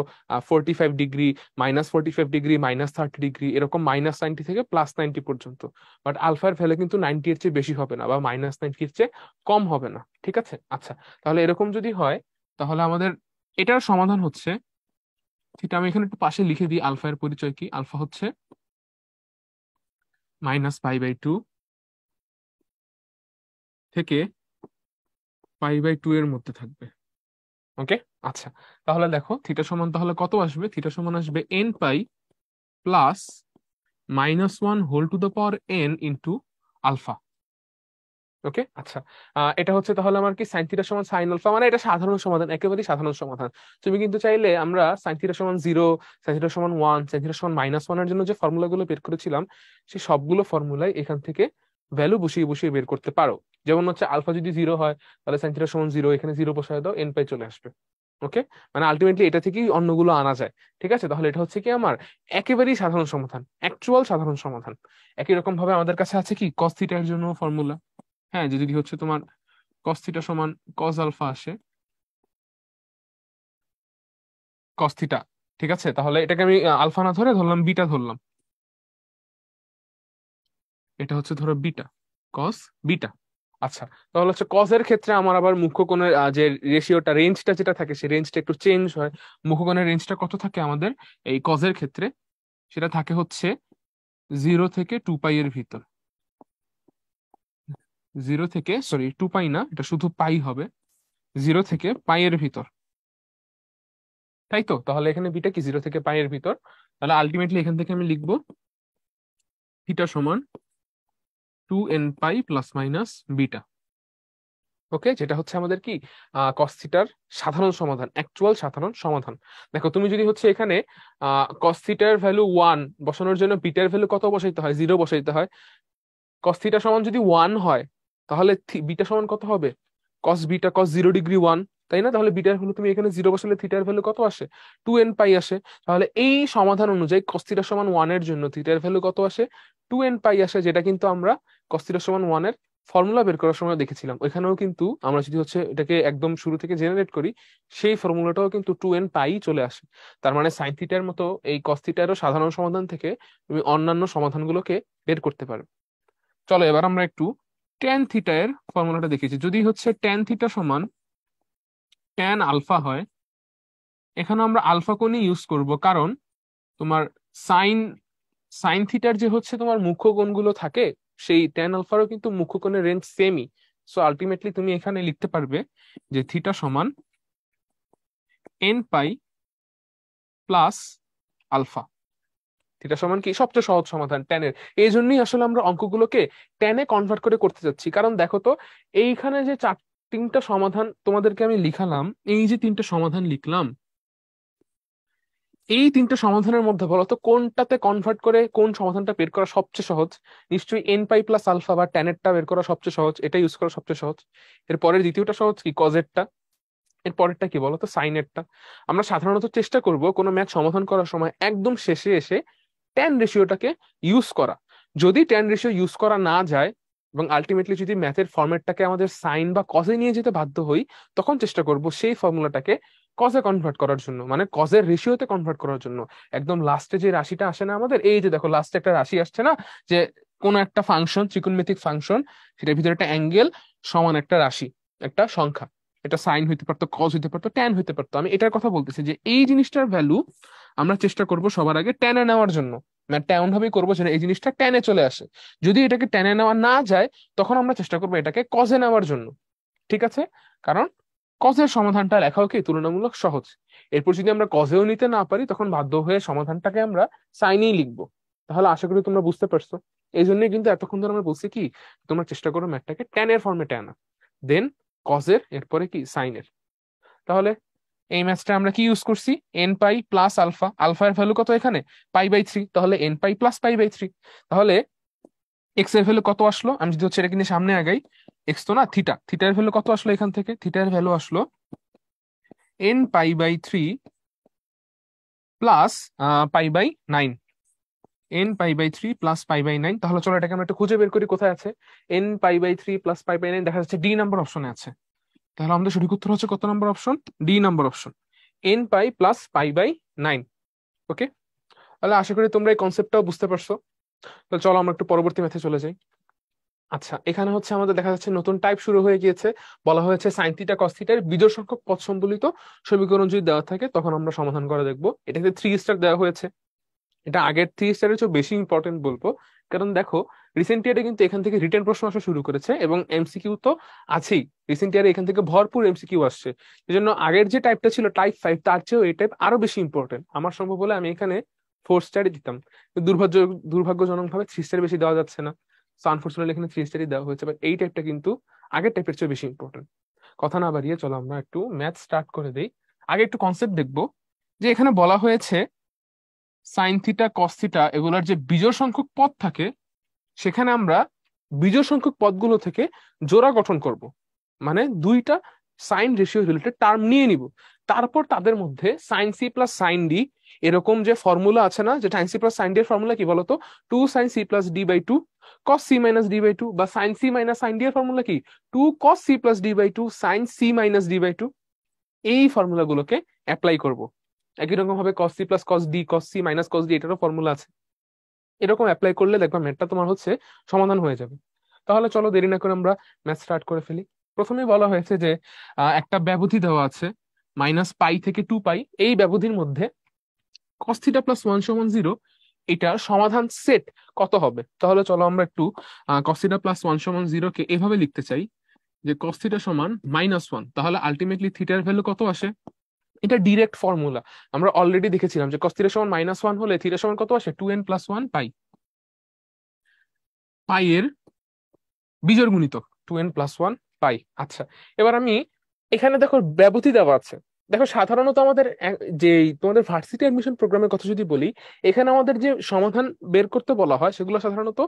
S1: 45 ডিগ্রি, -45 ডিগ্রি, -30 ডিগ্রি, এরকম -90 থেকে +90 পর্যন্ত। বাট আলফার ভ্যালু কিন্তু 90 এর চেয়ে বেশি হবে না, বা -90 এর চেয়ে কম হবে না, ঠিক আছে? আচ্ছা, তাহলে এরকম যদি হয়, তাহলে আমাদের এটার সমাধান হচ্ছে থিটা। আমি এখানে একটু পাশে লিখে দিই আলফা এর পরিচয় কি। আলফা হচ্ছে -π/2 থেকে π/2 এর মধ্যে থাকবে। ওকে, আচ্ছা, তাহলে দেখো থিটা সমান তাহলে কত আসবে? থিটা সমান আসবে n pi plus -1 whole to the power n into alpha. Okay, আচ্ছা, এটা হচ্ছে তাহলে আমার কি সাইন থিটা সমান সাইন আলফা, মানে এটা সাধারণ সমাধান, একেবারেই সাধারণ সমাধান। তুমি কিন্তু চাইলে আমরা সাইন থিটা সমান 0, সাইন থিটা সমান 1, সাইন থিটা সমান -1 এর জন্য যে ফর্মুলাগুলো বের করেছিলাম, সেই সবগুলো ফর্মুলাই এখান থেকে ভ্যালু বসিয়ে বসিয়ে বের করতে পারো। যেমন হচ্ছে আলফা যদি 0 হয়, তাহলে সাইন থিটা সমান 0, এখানে 0 বসায় দাও, n পাই চলে আসবে। ওকে, মানে আলটিমেটলি এটা থেকেই অন্যগুলো আনা যায়। ঠিক আছে, তাহলে এটা হচ্ছে কি আমার একেবারেই সাধারণ সমাধান, অ্যাকচুয়াল সাধারণ সমাধান। একই রকম ভাবে আমাদের কাছে আছে কি কস থিটার জন্য ফর্মুলা। হ্যাঁ, যে যদি হচ্ছে তোমার কস থিটা সমান কস আলফা আসে, কস থিটা, ঠিক আছে, তাহলে এটাকে আমি আলফা না ধরে ধরলাম বিটা ধরলাম, এটা হচ্ছে ধরো বিটা, কস বিটা। আচ্ছা, তাহলে হচ্ছে কস এর ক্ষেত্রে আমার আবার মুখ্য কোণের যে রেশিওটা, রেঞ্জটা যেটা থাকে, সেই রেঞ্জটা একটু চেঞ্জ হয়। মুখ্য কোণের রেঞ্জটা কত থাকে আমাদের এই কস এর ক্ষেত্রে? সেটা থাকে হচ্ছে 0 থেকে 2π এর ভিতর। 0 থেকে, সরি 2π না, এটা শুধু পাই হবে, 0 থেকে পাই এর ভিতর, তাই তো? তাহলে এখানে বিটা কি 0 থেকে পাই এর ভিতর। তাহলে আলটিমেটলি এখান থেকে আমি লিখবো থিটা সমান 2n π প্লাস মাইনাস বিটা। ওকে, যেটা হচ্ছে আমাদের কি কস থিটার সাধারণ সমাধান, অ্যাকচুয়াল সাধারণ সমাধান। দেখো, তুমি যদি হচ্ছে এখানে কস থিটার ভ্যালু 1 বসানোর জন্য বিটার ভ্যালু কত বসাইতে হয়? 0 বসাইতে হয়। কস থিটা সমান যদি 1 হয়, তাহলে বিটা সমান কত হবে? কস বিটা কস 0 ডিগ্রি 1, তাই না? তাহলে বিটার ভ্যালু তুমি এখানে 0 বসালে থিটার ভ্যালু কত আসে? 2n π আসে। তাহলে এই সমাধান অনুযায়ী কস থিটা সমান 1 এর জন্য থিটার ভ্যালু কত আসে? 2n π আসে, যেটা কিন্তু আমরা কস থিটা সমান 1 এর ফর্মুলা বের করার সময় দেখেছিলাম। ওইখানেও কিন্তু আমরা যদি হচ্ছে এটাকে একদম শুরু থেকে জেনারেট করি, সেই ফর্মুলাটাও কিন্তু 2n π চলে আসে। তার মানে সাইন থিটার মতো এই কস থিটারও সাধারণ সমাধান থেকে তুমি অন্যান্য সমাধানগুলোকে বের করতে পারো। চলো এবার আমরা একটু ট্যান থিটা এর ফর্মুলাটা দেখেছি। যদি হচ্ছে ট্যান থিটা সমান ট্যান আলফা হয়, এখানে আমরা আলফা কোণই ইউজ করব, কারণ তোমার সাইন সাইন থিটার যে হচ্ছে তোমার মুখ্য কোণগুলো থাকে, সেই ট্যান আলফারও কিন্তু মুখ্য কোণের রেঞ্জ সেমই। সো আলটিমেটলি তুমি এখানে লিখতে পারবে যে থিটা সমান n pi plus alpha. Theta সমান কি, সবচেয়ে সহজ সমাধান ট্যানের। এই জন্যই আসলে আমরা অঙ্কগুলোকে ট্যানে কনভার্ট করে করতে যাচ্ছি। কারণ দেখো তো, এইখানে যে তিনটা সমাধান তোমাদেরকে আমি লিখালাম, এই যে তিনটা সমাধান লিখলাম, এই তিনটা সমাধানের মধ্যে বলো তো কোনটাতে কনভার্ট করে কোন সমাধানটা বের করা সবচেয়ে সহজ? নিশ্চয়ই এন পাই প্লাস আলফা বা ট্যানেরটা বের করা সবচেয়ে সহজ, এটা ইউজ করা সবচেয়ে সহজ। এরপরের দ্বিতীয়টা সহজ কি, কজেরটা। এর পরেরটা কি বলতো, সাইনেরটা। আমরা সাধারণত চেষ্টা করব কোনো ম্যাথ সমাধান করার সময় একদম শেষে এসে ট্যান রেশিওটাকে ইউজ করা। যদি ট্যান রেশিও ইউজ করা না যায় এবং আলটিমেটলি যদি ম্যাথের ফরম্যাটটাকে আমাদের সাইন বা কজে নিয়ে যেতে বাধ্য হই, তখন চেষ্টা করব সেই ফর্মুলাটাকে কজে কনভার্ট করার জন্য, মানে কজের রেশিওতে কনভার্ট করার জন্য। একদম লাস্টে যে রাশিটা আসে না আমাদের, এই যে দেখো লাস্টে একটা রাশি আসছে না, যে কোন একটা ফাংশন, ত্রিকোণমিতিক ফাংশন, সেটার ভিতরে একটা অ্যাঙ্গেল সমান একটা রাশি, একটা সংখ্যা। এটা সাইন হইতে পারতো, কজ হইতে পারতো, ট্যান হইতে পারতো। আমি এটার কথা বলতেছি যে এই জিনিসটার ভ্যালু আমরা চেষ্টা করব সবার আগে ট্যানে নেওয়ার জন্য। ম্যাথটা এমন ভাবেই করবো যেন এই জিনিসটা ট্যানে চলে আসে। যদি এটাকে ট্যানে নেওয়া না যায়, তখন আমরা চেষ্টা করবো এটাকে কজে নেওয়ার জন্য। ঠিক আছে? কারণ কজের সমাধানটা লেখাও কি তুলনামূলক সহজ। এরপর যদি আমরা কজেও নিতে না পারি, তখন বাধ্য হয়ে সমাধানটাকে আমরা সাইনেই লিখবো। তাহলে আশা করি তোমরা বুঝতে পারছো। এই জন্যই কিন্তু এতক্ষণ ধরে আমরা বলছি কি, তোমরা চেষ্টা করো ম্যাথটাকে ট্যানের ফর্মেটে আনা, দেন কজের, এরপরে কি সাইনের। তাহলে এই ম্যাথটা আমরা কি ইউজ করছি, n pi plus alpha. Alpha এর ভ্যালু কত এখানে, পাই/3, তাহলে এন পাই প্লাস পাই/3। তাহলে এক্স এর ভ্যালু কত আসলো, আমি যদি হচ্ছে এটা কিনে সামনে আগাই, এক্স তো না, থিটা, থিটার ভ্যালু কত আসলো এখান থেকে, থিটার ভ্যালু আসলো n pi plus pi. N pi plus pi. তাহলে চলো এটাকে আমরা একটু খুঁজে বের করি কোথায় আছে। এন পাই/3 প্লাস পাই/9 দেখা যাচ্ছে ডি নাম্বার অপশনে আছে। তাহলে আমাদের সঠিক উত্তর হচ্ছে কত number option, D number option, n pi plus pi. Okay, তাহলে আশা করি তোমরা এই কনসেপ্টটাও বুঝতে পারছো। তো চলো আমরা একটু পরবর্তী ম্যাথে চলে যাই। আচ্ছা, এখানে হচ্ছে আমাদের দেখা যাচ্ছে নতুন টাইপ শুরু হয়ে গিয়েছে। বলা হয়েছে সাইন থিটা কস থিটার বিজোড় সংখ্যক পদ সম্বলিত সমীকরণ যদি দেওয়া থাকে, তখন আমরা সমাধান করে দেখবো। এটাতে 3 স্টার দেওয়া হয়েছে। এটা আগের 3 স্টারের চেয়ে বেশি ইম্পর্টেন্ট বলবো। কারণ দেখো, রিসেন্ট ইয়ারে কিন্তু এখান থেকে রিটেন প্রশ্ন আসা শুরু করেছে এবং এমসিকিউ তো আছেই। রিসেন্ট ইয়ারে এখান থেকে ভরপুর এমসিকিউ আসছে। এই জন্য আগের যে টাইপটা ছিল টাইপ 5, তার চেয়েও এই টাইপ আরো বেশি ইম্পর্টেন্ট। আমার সম্ভব হলে আমি এখানে 4 স্টারই দিতাম, কিন্তু দুর্ভাগ্যজনক ভাবে 3 স্টার বেশি দেওয়া যাচ্ছে না। সো আনফর্চুনেটলি এখানে 3 স্টারই দেওয়া হয়েছে, বাট এই টাইপটা কিন্তু আগের টাইপের চেয়ে বেশি ইম্পর্টেন্ট। কথা না বাড়িয়ে চলো আমরা একটু ম্যাথ স্টার্ট করে দেই। আগে একটু কনসেপ্ট দেখবো, যে এখানে বলা হয়েছে সাইন থিটা কস থিটা এগুলার যে বিজোড় সংখ্যক পদ থাকে, সেখানে আমরা বিজোড় সংখ্যক পদগুলো থেকে জোড়া গঠন করব। মানে দুইটা সাইন রেশিও রিলেটেড টার্ম নিয়ে নিব, তারপর তাদের মধ্যে sine C plus sine D এরকম যে ফর্মুলা আছে না, যে sine C plus sine D এর ফর্মুলা কি বলতো, 2 sin c + d/2 cos c - d/2, বা sine C minus sine D এর ফর্মুলা কি, 2 cos c + d/2 sin c - d/2। এই ফর্মুলাগুলোকে অ্যাপ্লাই করব। একই রকম ভাবে cos c plus cos d, cos c minus cos d, এটারও ফর্মুলা আছে। এরকম অ্যাপ্লাই করলে দেখবা ম্যাথটা তোমার হচ্ছে সমাধান হয়ে যাবে। তাহলে চলো দেরি না করে আমরা ম্যাথ স্টার্ট করে ফেলি। প্রথমেই বলা হয়েছে যে একটা ব্যবধি দেওয়া আছে -π থেকে 2π। এই ব্যবধির মধ্যে cos θ + 1 = 0, এটার সমাধান সেট কত হবে। তাহলে চলো আমরা একটু cos θ + 1 = 0 কে এভাবে লিখতে চাই, যে cos θ = -1। তাহলে আলটিমেটলি থিটার ভ্যালু কত আসে, এটা ডিরেক্ট ফর্মুলা। আমরা অলরেডি দেখেছিলাম যে cos θ = -1 হলে থিটা সমান কত আসে, 2n + 1 পাই। পাই এর বিজোড় গুণিতক 2n + 1 পাই। আচ্ছা, এবার আমি এখানে দেখো ব্যবধি দেওয়া আছে। দেখো সাধারণত আমাদের যে তোমাদের ভার্সিটি অ্যাডমিশন প্রোগ্রামের কথা যদি বলি, এখানে আমাদের যে সমাধান বের করতে বলা হয় সেগুলো সাধারণত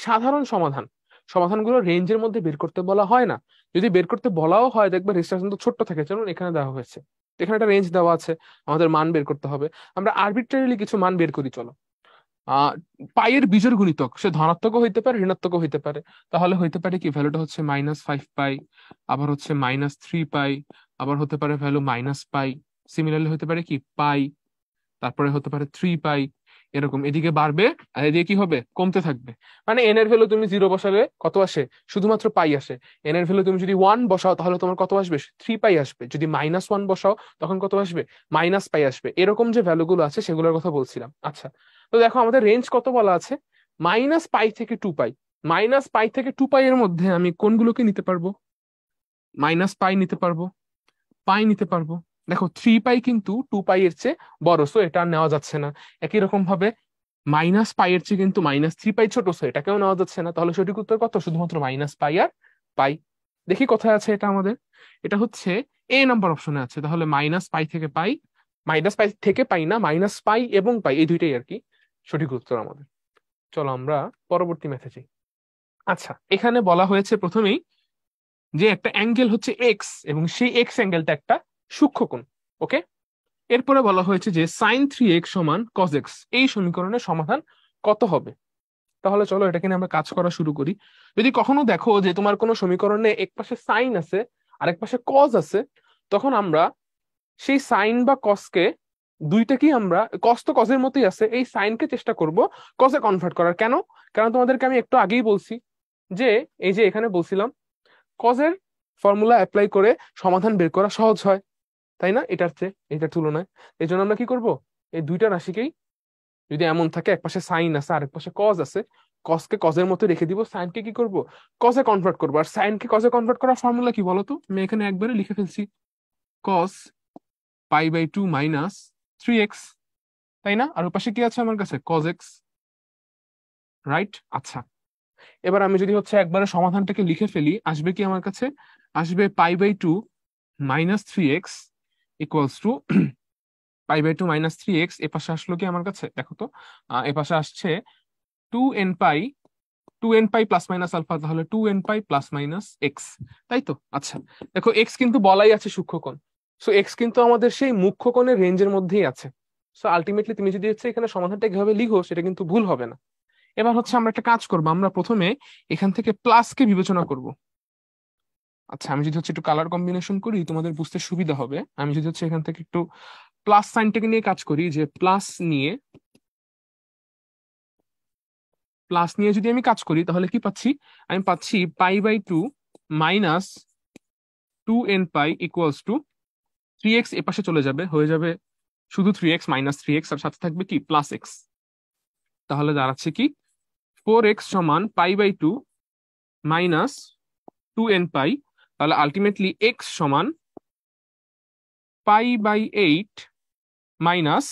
S1: সাধারণ সমাধান। সমাধানগুলো রেঞ্জের মধ্যে বের করতে বলা হয় না। যদি বের করতে বলাও হয়, দেখবে রেঞ্জটা কিন্তু ছোট্ট থাকে, যেমন এখানে দেওয়া হয়েছে। এখানে একটা রেঞ্জ দেওয়া আছে, আমাদের মান বের করতে হবে। আমরা আরবিট্রারিলি কিছু মান বের করি, চলো। আহ পাইয়ের বিজোড় গুণিতক সে ধনাত্মকও হইতে পারে, ঋণাত্মকও হইতে পারে। তাহলে হইতে পারে কি, ভ্যালুটা হচ্ছে -5π, আবার হচ্ছে -3π, আবার হতে পারে ভ্যালু -π। সিমিলারলি হতে পারে কি পাই, তারপরে হতে পারে 3π। এরকম এদিকে বাড়বে আর এদিকে কি হবে, কমতে থাকবে। মানে এন এর ভ্যালু তুমি 0 বসালে কত আসে, শুধুমাত্র পাই আসে। এন এর ভ্যালু তুমি যদি 1 বসাও তাহলে তোমার কত আসবে, 3 পাই আসবে। যদি -1 বসাও তখন কত আসবে, -পাই আসবে। এরকম যে ভ্যালুগুলো আছে সেগুলোর কথা বলছিলাম। আচ্ছা, তো দেখো আমাদের রেঞ্জ কত বলা আছে, -পাই থেকে 2 পাই। -পাই থেকে 2 পাই এর মধ্যে আমি কোনগুলোকে নিতে পারবো, পাই নিতে পারবো, পাই নিতে পারবো। দেখো 3 পাই কিন্তু 2 পাই এর চেয়ে বড়, সো এটা আর নেওয়া যাচ্ছে না। একই রকম ভাবে -পাই এর চেয়ে কিন্তু -3 পাই ছোট, সো এটাকেও নেওয়া যাচ্ছে না। তাহলে সঠিক উত্তর কত, শুধুমাত্র -পাই আর পাই। দেখি কোথায় আছে এটা আমাদের, এটা হচ্ছে এ নাম্বার অপশনে আছে। তাহলে -পাই থেকে পাই, -পাই থেকে পাই না, -পাই এবং পাই এই দুইটাই আর কি সঠিক উত্তর আমাদের। চলো আমরা পরবর্তী ম্যাথে যাই। আচ্ছা, এখানে বলা হয়েছে প্রথমেই যে একটা অ্যাঙ্গেল হচ্ছে এক্স এবং সেই এক্স অ্যাঙ্গেলটা একটা সূক্ষ্মকোণ। ওকে, এরপরে বলা হয়েছে যে sin3x সমান cos x, এই সমীকরণের সমাধান কত হবে। তাহলে চলো এটাকে নিয়ে আমরা কাজ করা শুরু করি। যদি কখনো দেখো যে তোমার কোনো সমীকরণে এক পাশে সাইন আছে আর এক পাশে কজ আছে, তখন আমরা সেই সাইন বা কসকে দুইটাকেই আমরা, কস তো কজের মতোই আছে, এই সাইনকে চেষ্টা করব কজে কনভার্ট করার। কেন, কারণ তোমাদেরকে আমি একটু আগেই বলছি যে এই যে এখানে বলছিলাম কজের ফর্মুলা অ্যাপ্লাই করে সমাধান বের করা সহজ হয়, তাই না, এটার চেয়ে, এটার তুলনায়। এই জন্য আমরা কি করব, এই দুইটা রাশিকেই, যদি এমন থাকে এক পাশে সাইন আছে আর এক পাশে কজ আছে, কজকে কজের মতো রেখে দিব, সাইনকে কি করব, কজে কনভার্ট করবো। আর সাইনকে কজে কনভার্ট করার ফর্মুলা কি বলতো, আমি এখানে একবারে লিখে ফেলছি, কস π/2 -3x, তাই না। আর ওর পাশে কি আছে আমার কাছে, কজ এক্স, রাইট। আচ্ছা, এবার আমি যদি হচ্ছে একবারে সমাধানটাকে লিখে ফেলি, আসবে কি আমার কাছে, আসবে π/2 -3x ইকুয়ালস টু π/2 -3x। এ পাশে আসলো কি আমার কাছে, দেখো তো, এ পাশে আসছে 2n pi, 2n pi plus minus alpha, তাহলে 2n pi plus minus x, তাই তো। আচ্ছা, দেখো এক্স কিন্তু বলাই আছে সূক্ষ্মকোণ, সো এক্স কিন্তু আমাদের সেই মুখ্যকোণের রেঞ্জের মধ্যেই আছে। সো আলটিমেটলি তুমি যদি হচ্ছে এখানে সমাধানটা কিভাবে লিখো সেটা কিন্তু ভুল হবে না। এবার হচ্ছে আমরা একটা কাজ করবো, আমরা প্রথমে এখান থেকে প্লাসকে বিবেচনা করব। আচ্ছা, আমি যদি হচ্ছে একটু কালার কম্বিনেশন করি তোমাদের বুঝতে সুবিধা হবে। আমি যদি হচ্ছে এখান থেকে একটু প্লাস সাইনটাকে নিয়ে কাজ করি, যে প্লাস নিয়ে যদি আমি কাজ করি তাহলে কি পাচ্ছি, আমি পাচ্ছি π/2 -2n pi equals to 3x, এ পাশে চলে যাবে, হয়ে যাবে শুধু 3x -3x, আর সাথে থাকবে কি প্লাস এক্স। তাহলে দাঁড়াচ্ছে কি 4x সমান π/2 -2n পাই। তাহলে আলটিমেটলি এক্স সমান π/8 মাইনাস,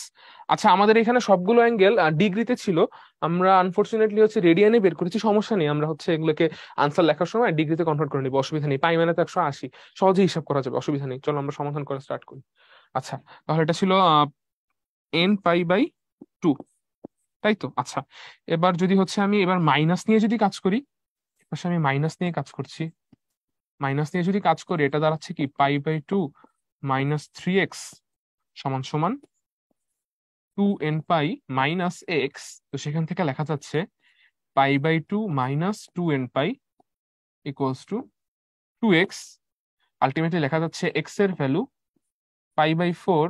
S1: আচ্ছা আমাদের এখানে সবগুলো অ্যাঙ্গেল ডিগ্রিতে ছিল, আমরা আনফরচুনেটলি হচ্ছে রেডিয়ানে বের করেছি, সমস্যা নেই, আমরা হচ্ছে এগুলোকে আনসার লেখার সময় ডিগ্রিতে কনভার্ট করে নিবো, অসুবিধা নেই। পাই মানে তো 180, সহজে হিসাব করা যাবে, অসুবিধা নেই। চলো আমরা সমাধান করা স্টার্ট করি। আচ্ছা, তাহলে এটা ছিল n π/2, তাই তো। আচ্ছা, এবার যদি হচ্ছে আমি এবার মাইনাস নিয়ে যদি কাজ করি, পাশে আমি মাইনাস নিয়ে কাজ করছি, মাইনাস নিয়ে যদি কাজ করি এটা দাঁড়াচ্ছে কি π/2 -3x সমান সমান 2n পাই মাইনাস এক্স। তো সেখান থেকে লেখা যাচ্ছে π/2 -2n pi equals to 2x। Ultimately লেখা যাচ্ছে এক্স এর ভ্যালু π/4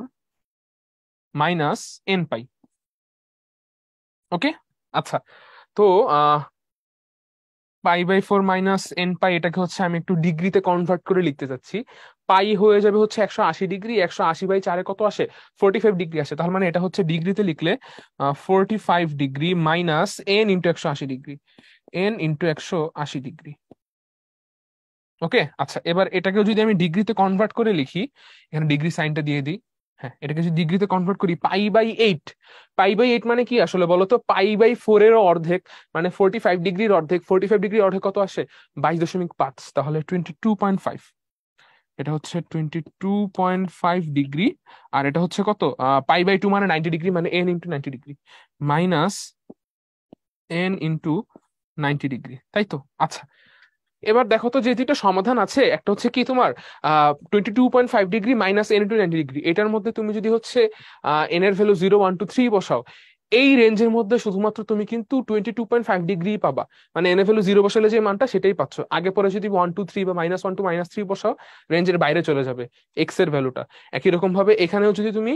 S1: -n পাই। ওকে, আচ্ছা, তো π/4 -n পাই, এটাকে হচ্ছে আমি একটু ডিগ্রিতে কনভার্ট করে লিখতে চাচ্ছি। পাই হয়ে যাবে হচ্ছে 180 ডিগ্রি, 180/4 কত আসে, 45 ডিগ্রি আসে। তার মানে এটা হচ্ছে ডিগ্রিতে লিখলে 45 degree minus n into 180 degree, n × 180 degree. Okay, আচ্ছা, এবার এটাকেও যদি আমি ডিগ্রিতে কনভার্ট করে লিখি, এখানে ডিগ্রি সাইনটা দিয়ে দিই। হ্যাঁ, এটাকে যদি ডিগ্রিতে কনভার্ট করি, π/8, π/8 মানে কি আসলে বলো তো, π/4 এরও অর্ধেক, মানে 45 ডিগ্রির অর্ধেক, 45 ডিগ্রির অর্ধেক কত আসে, 22.5, তাহলে 22.5, এটা হচ্ছে 22.5 ডিগ্রি। আর এটা হচ্ছে কত, π/2 মানে 90 ডিগ্রি, মানে n × 90 degree minus n × 90 degree, তাই তো। আচ্ছা, এবার দেখো তো যে দুইটা সমাধান আছে, একটা হচ্ছে কি তোমার 22.5 ডিগ্রি মাইনাস n × 90 ডিগ্রি, এটার মধ্যে তুমি যদি হচ্ছে এন এর ভ্যালু 0 1 2 3 বসাও, এই রেঞ্জের মধ্যে শুধুমাত্র তুমি কিন্তু 22.5 ডিগ্রি পাবা। মানে এন এর ভ্যালু 0 বসালে যে মানটা সেটাই পাচ্ছ, আগে পরে যদি 1 2 3 বা -1 2 -3 বসাও রেঞ্জের বাইরে চলে যাবে এক্স এর ভ্যালুটা। একই রকম ভাবে এখানেও যদি তুমি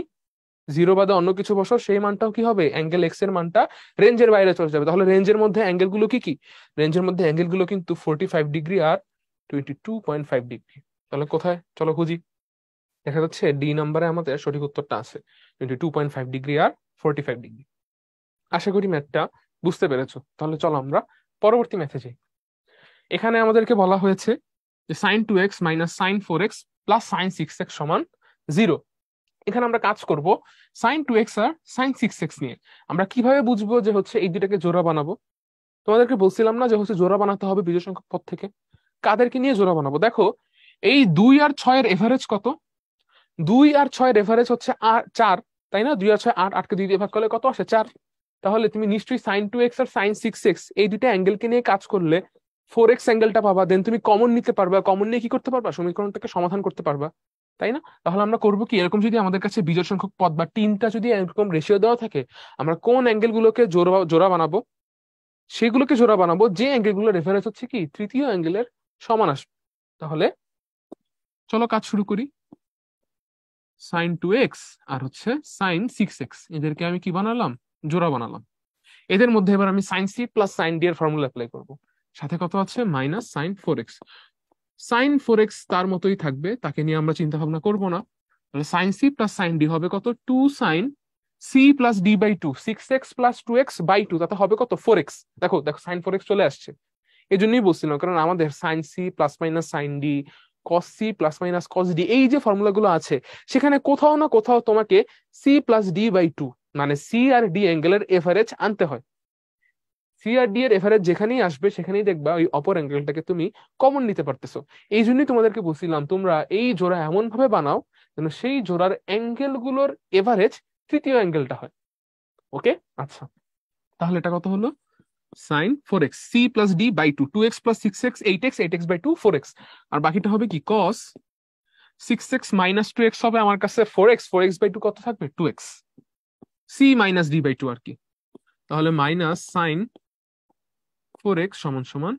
S1: জিরো বাদে অন্য কিছু বসো, সেই মানটাও কি হবে, অ্যাঙ্গেল এক্স এর মানটা রেঞ্জের বাইরে চলে যাবে। তাহলে রেঞ্জের মধ্যে অ্যাঙ্গেল গুলো কি কি, রেঞ্জের মধ্যে অ্যাঙ্গেল গুলো কিন্তু 45 ডিগ্রি আর 22.5 ডিগ্রি। তাহলে কোথায়, চলো খুঁজি। দেখা যাচ্ছে ডি নাম্বারে আমাদের সঠিক উত্তরটা আছে 22.5 ডিগ্রি আর 45 ডিগ্রি। আশা করি ম্যাথটা বুঝতে পেরেছো। তাহলে চলো আমরা পরবর্তী ম্যাথে যাই। এখানে আমাদেরকে বলা হয়েছে যে sin 2x minus sin 4x plus sin 6x সমান 0। এখানে আমরা কাজ করব sin 2x আর sin 6x নিয়ে। আমরা কিভাবে বুঝবো যে হচ্ছে এই দুটাকে জোড়া বানাবো? তোমাদেরকে বলছিলাম না যে হচ্ছে জোড়া বানাতে হবে বিজোড় সংখ্যক পদ থেকে। কাদেরকে নিয়ে জোড়া বানাবো? দেখো, এই 2 আর 6 এর এভারেজ কত? 2 আর 6 এর এভারেজ হচ্ছে 4, তাই না? 2 আর 6 8, 8কে 2 দিয়ে ভাগ করলে কত আসে? 4। তাহলে তুমি নিশ্চয়ই sin 2x আর sin 6x এই দুইটা অ্যাঙ্গেলকে নিয়ে কাজ করলে 4x অ্যাঙ্গেলটা পাবা, দেন তুমি কমন নিতে পারবা, কমন নিয়ে কি করতে পারবা, সমীকরণটাকে সমাধান করতে পারবা, তাই না? তাহলে আমরা করবো কি, এরকম যদি আমাদের কাছে বিজোড় সংখ্যক পদ বা তিনটা যদি এরকম রেশিও দেওয়া থাকে, আমরা কোন অ্যাঙ্গেল গুলোকে জোড়া জোড়া বানাবো, সেগুলোকে জোড়া বানাবো যে অ্যাঙ্গেল গুলো রেফারেন্স হচ্ছে কি তৃতীয় অ্যাঙ্গেলের সমান আসবে। তাহলে চলো কাজ শুরু করি। sin 2x আর হচ্ছে sin 6x, এদেরকে আমি কি বানালাম, জোড়া বানালাম। এদের মধ্যে এবার আমি sin c plus sin d এর ফর্মুলা অ্যাপ্লাই করব। সাথে কত আছে, মাইনাস sin 4x তার মতোই থাকবে, তাকে নিয়ে আমরা চিন্তা ভাবনা করবো না। তাহলে sin c plus sin d হবে কত, 2 sin c plus d by 2, 6x plus 2x by 2, তাতে হবে কত, 4x। দেখো দেখো sin 4x চলে আসছে। এই জন্যই বলছিলাম, কারণ আমাদের sin c plus minus sin d, cos c plus minus cos d, এই যে ফর্মুলাগুলো আছে, সেখানে কোথাও না কোথাও তোমাকে c প্লাস d বাই 2 মানে c আর d অ্যাঙ্গেলের এভারেজ আনতে হয়। সি আর ডি এর এভারেজ যেখানেই আসবে সেখানেই দেখবা ওই অপর অ্যাঙ্গেলটাকে তুমি কমন নিতে পারতেছো। এই জন্যই তোমাদেরকে বলছিলাম তোমরা এই জোড়া এমন ভাবে বানাও যেন সেই জোড়ার অ্যাঙ্গেল গুলোর এভারেজ তৃতীয় অ্যাঙ্গেলটা হয়। ওকে, আচ্ছা। তাহলে এটা কত হলো, sin 4x c plus d by 2, 2x plus 6x 8x, 8x by 2 4x। আর বাকিটা হবে কি, cos 6x মাইনাস 2x হবে আমার কাছে 4x, 4x বাই 2 কত থাকবে, 2x, c minus d by 2 আর কি। তাহলে মাইনাস sin 4x সমান সমান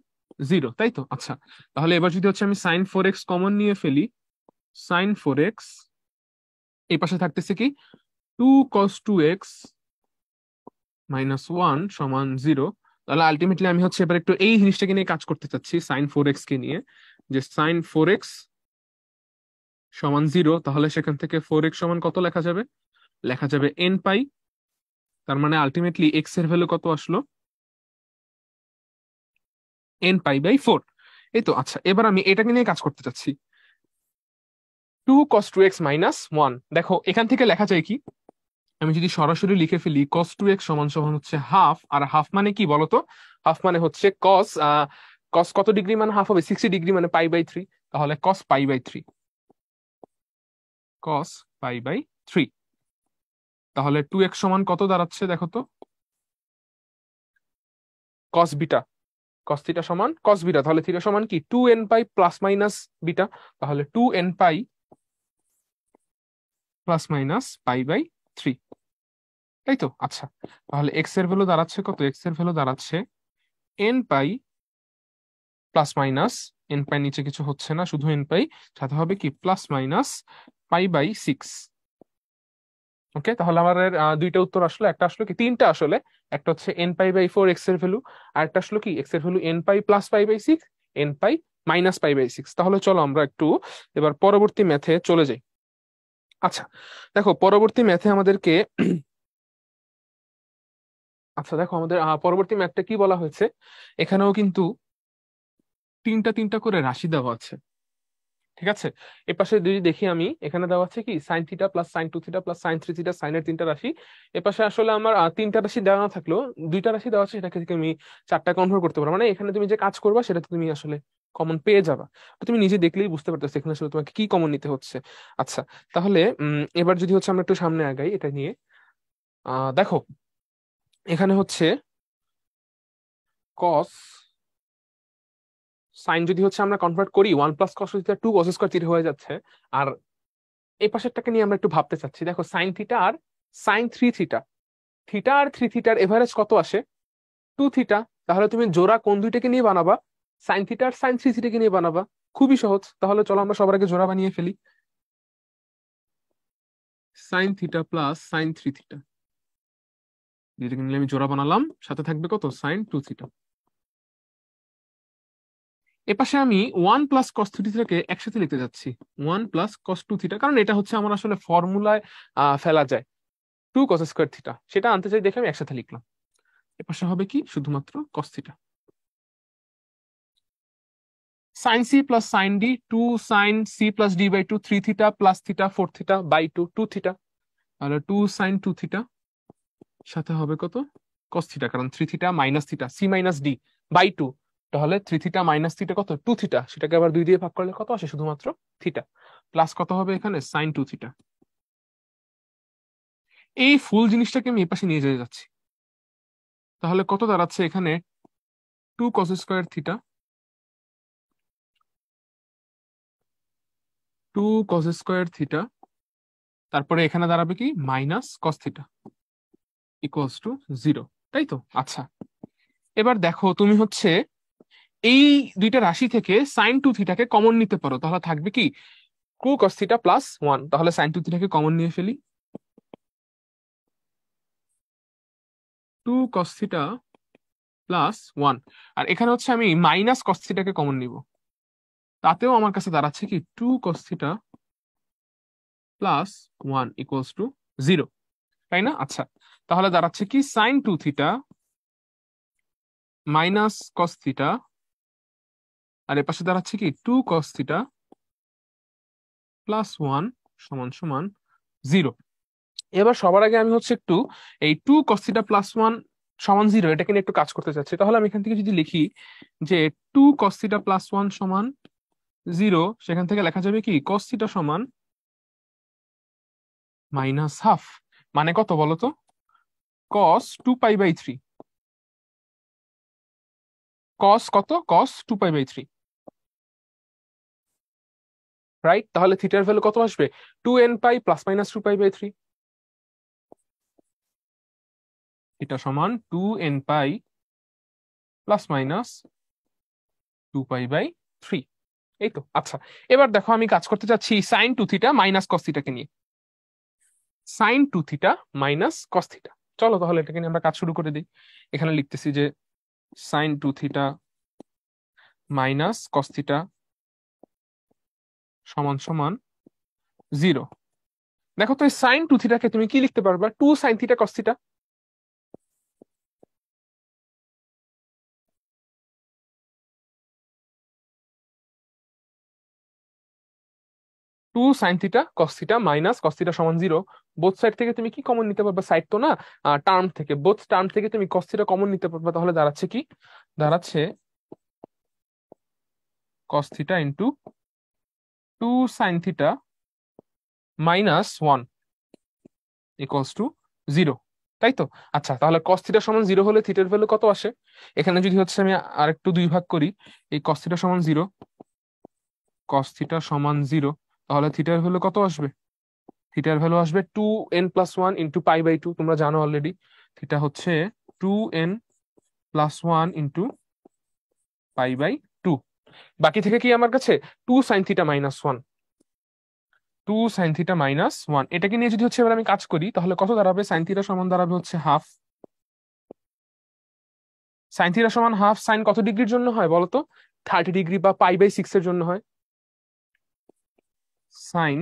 S1: 0, তাই তো? আচ্ছা, তাহলে এবার যদি হচ্ছে আমি sin 4x কমন নিয়ে ফেলি, sin 4x এই পাশে থাকতেছে কি, 2 cos 2x মাইনাস 1 সমান 0। তাহলে আলটিমেটলি আমি হচ্ছে এবার একটু এই জিনিসটাকে নিয়ে কাজ করতে চাচ্ছি, sin 4x কে নিয়ে, যে sin 4x সমান 0। তাহলে সেখান থেকে 4x সমান কত লেখা যাবে, লেখা যাবে n পাই। তার মানে আলটিমেটলি x এর ভ্যালু কত আসলো, n পাই বাই 4। এই তো। আচ্ছা, এবার আমি এটাকে নিয়ে কাজ করতে চাচ্ছি, 2 cos 2x মাইনাস 1। দেখো এখান থেকে লেখা যায় কি, আমি যদি সরাসরি লিখে ফেলি cos 2x সমান সমান হচ্ছে হাফ, আর হাফ মানে কি বলতো, হাফ মানে হচ্ছে cos, cos কত ডিগ্রি মানে হাফ হবে, 60 ডিগ্রি মানে পাই বাই 3। তাহলে cos pi by 3, cos pi by 3। তাহলে 2x সমান কত দাঁড়াচ্ছে দেখো তো, cos বিটা, cos থিটা সমান cos বিটা। তাহলে থিটা সমান কি, 2n pi plus minus beta. তাহলে 2n pi plus minus pi by 3, তাই তো? আচ্ছা, তাহলে এক্স এর ভ্যালু দাঁড়াচ্ছে কত, এক্স এর ভ্যালু দাঁড়াচ্ছে n pi plus minus, n pi নিচে কিছু হচ্ছে না, শুধু এন পাই, সাথে হবে কি প্লাস মাইনাস পাই বাই 6। ওকে, তাহলে আমাদের দুইটা উত্তর আসলো, একটা আসলো কি, তিনটা আসলে। একটা হচ্ছে এন পাই বাই 4 এক্স এর ভ্যালু, আর একটা আসলো কি এক্স এর value n pi plus pi by 6, n pi minus pi by 6। তাহলে চলো আমরা একটু এবার পরবর্তী ম্যাথে চলে যাই। আচ্ছা, দেখো পরবর্তী ম্যাথে আমাদেরকে আচ্ছা দেখো আমাদের পরবর্তী ম্যাথটা কি বলা হয়েছে, এখানেও কিন্তু তিনটা তিনটা করে রাশি দেওয়া আছে। ঠিক আছে, এ পাশে যদি দেখি আমি, এখানে দেওয়া আছে কি sine theta plus sign 2 theta plus sign 3 theta, সাইনের তিনটা রাশি। এ পাশে আসলে আমার তিনটা রাশি দেওয়া না থাকলেও দুইটা রাশি দেওয়া আছে, সেটাকে থেকে আমি চারটা কনভার্ট করতে পারবো। মানে এখানে তুমি যে কাজ করবা সেটাতে তুমি আসলে কমন পেয়ে যাবা। তো তুমি নিজে দেখলেই বুঝতে পারতেছো এখানে আসলে তোমাকে কি কমন নিতে হচ্ছে। আচ্ছা, তাহলে এবার যদি হচ্ছে আমরা একটু সামনে আগাই এটা নিয়ে, দেখো এখানে হচ্ছে cos সাইন যদি হচ্ছে আমরা কনভার্ট করি, 1 plus cos 2 cos square theta হয়ে যাচ্ছে। আর এই পাশেরটাকে নিয়ে আমরা একটু ভাবতে চাচ্ছি, দেখো সাইন থিটা আর সাইন 3 থিটা, থিটা আর 3 থিটার এভারেজ কত আসে, 2 থিটা। তাহলে তুমি জোড়া কোন দুইটাকে নিয়ে বানাবা, সাইন থিটা আর সাইন 3 থিটাকে নিয়ে বানাবা। খুবই সহজ। তাহলে চলো আমরা সবার আগে জোড়া বানিয়ে ফেলি। Sine theta plus sign 3 theta, যেটাকে নিলে আমি জোড়া বানালাম, সাথে থাকবে কত সাইন 2 থিটা। এপাশে আমি 1 প্লাস কস 3 থিটাকে একসাথে লিখতে যাচ্ছি, 1 প্লাস কস 2 থিটা, কারণ এটা হচ্ছে আমার আসলে ফর্মুলায় ফেলা যায় 2 কস স্কয়ার থিটা, সেটা আনতে চাই দেখে আমি একসাথে লিখলাম। এপাশে হবে কি শুধুমাত্র cos theta. Sine C plus sine D, 2 sine C plus D by 2, 3 theta plus theta 4 theta by 2, 2 theta, তাহলে 2 সাইন 2 থিটা, সাথে হবে কত কস থিটা, কারণ 3 theta minus theta C minus D by 2, তাহলে 3 থিটা মাইনাস থিটা কত 2 theta, সেটাকে আবার 2 দিয়ে ভাগ করলে কত আসে শুধুমাত্র থিটা, প্লাস কত হবে এখানে সাইন 2 থিটা। এই ফুল জিনিসটাকে আমি এই পাশে নিয়ে যেতে যাচ্ছি, তাহলে কত দাঁড়াচ্ছে এখানে 2 কস স্কয়ার থিটা, 2 কস স্কয়ার থিটা, তারপরে এখানে দাঁড়াবে কি minus cos theta equals to 0, তাই তো? আচ্ছা, এবার দেখো তুমি হচ্ছে এই দুইটা রাশি থেকে সাইন 2 থিটাকে কমন নিতে পারো, তাহলে থাকবে কি 2 কস থিটা প্লাস 1, তাহলে সাইন 2 থিটাকে কমন নিয়ে ফেলি, 2 কস থিটা প্লাস 1, আর এখানে হচ্ছে আমি মাইনাস কস থিটাকে কমন নিব, তাতেও আমার কাছে দাঁড়াচ্ছে কি 2 cos theta plus 1 equals to 0, তাই না? আচ্ছা, তাহলে দাঁড়াচ্ছে কি sine 2 theta minus cos theta, আর এর পাশে দাঁড়াচ্ছে কি 2 কস থিটা প্লাস 1 সমান সমান 0। এবার সবার আগে আমি হচ্ছে একটু এই 2 cos থিটা প্লাস 1 সমান 0 এটাকে নিয়ে একটু কাজ করতে চাচ্ছি, তাহলে আমি এখান থেকে যদি লিখি যে 2 cos থিটা প্লাস 1 সমান 0, সেখান থেকে লেখা যাবে কি cos থিটা সমান মাইনাস হাফ, মানে কত বলতো, cos 2 পাই বাই 3, cos কত cos 2 পাই বাই 3, রাইট? তাহলে থিটার ভ্যালু কত আসবে 2n pi plus minus 2 pi by 3, এটা সমান 2n pi plus minus 2 pi by 3, এই তো। আচ্ছা, এবার দেখো আমি কাজ করতে চাচ্ছি সাইন 2 থিটা মাইনাস কস থিটাকে নিয়ে, sine 2 theta minus cos theta. চলো তাহলে এটাকে নিয়ে আমরা কাজ শুরু করে দিই। এখানে লিখতেছি যে sine 2 theta minus cos theta সমান সমান 0। দেখো তো এই সাইন 2 থিটাকে তুমি কি লিখতে পারবা, 2 sign theta cos theta, 2 sign theta cos theta minus cos theta সমান 0। বোথ সাইড থেকে তুমি কি কমন নিতে পারবা, সাইড তো না, টার্ম থেকে, বোথ টার্ম থেকে তুমি কস থিটা কমন নিতে পারবা, তাহলে দাঁড়াচ্ছে কি, দাঁড়াচ্ছে cos theta into 2 sine theta minus 1 equals to 0, তাই তো? আচ্ছা, তাহলে cos থিটা সমান 0 হলে থিটার ভ্যালু কত আসে, এখানে যদি হচ্ছে আমি আরেকটু দুই ভাগ করি, এই cos থিটা সমান 0, cos থিটা সমান 0, তাহলে থিটার ভ্যালু কত আসবে, থিটার ভ্যালু আসবে 2n plus 1 into pi by 2, তোমরা জানো অলরেডি থিটা হচ্ছে 2n plus 1 into pi by 2। বাকি থেকে কি আমার কাছে 2 sine theta minus 1, 2 sine theta minus 1, এটাকে নিয়ে যদি হচ্ছে এবার আমি কাজ করি, তাহলে কত দাঁড়াবে, সাইন থিটা সমান দাঁড়াবে হচ্ছে হাফ, সাইন থিটা সমান হাফ, সাইন কত ডিগ্রির জন্য হয় বলতো, 30 ডিগ্রি বা পাই বাই 6 এর জন্য হয়, সাইন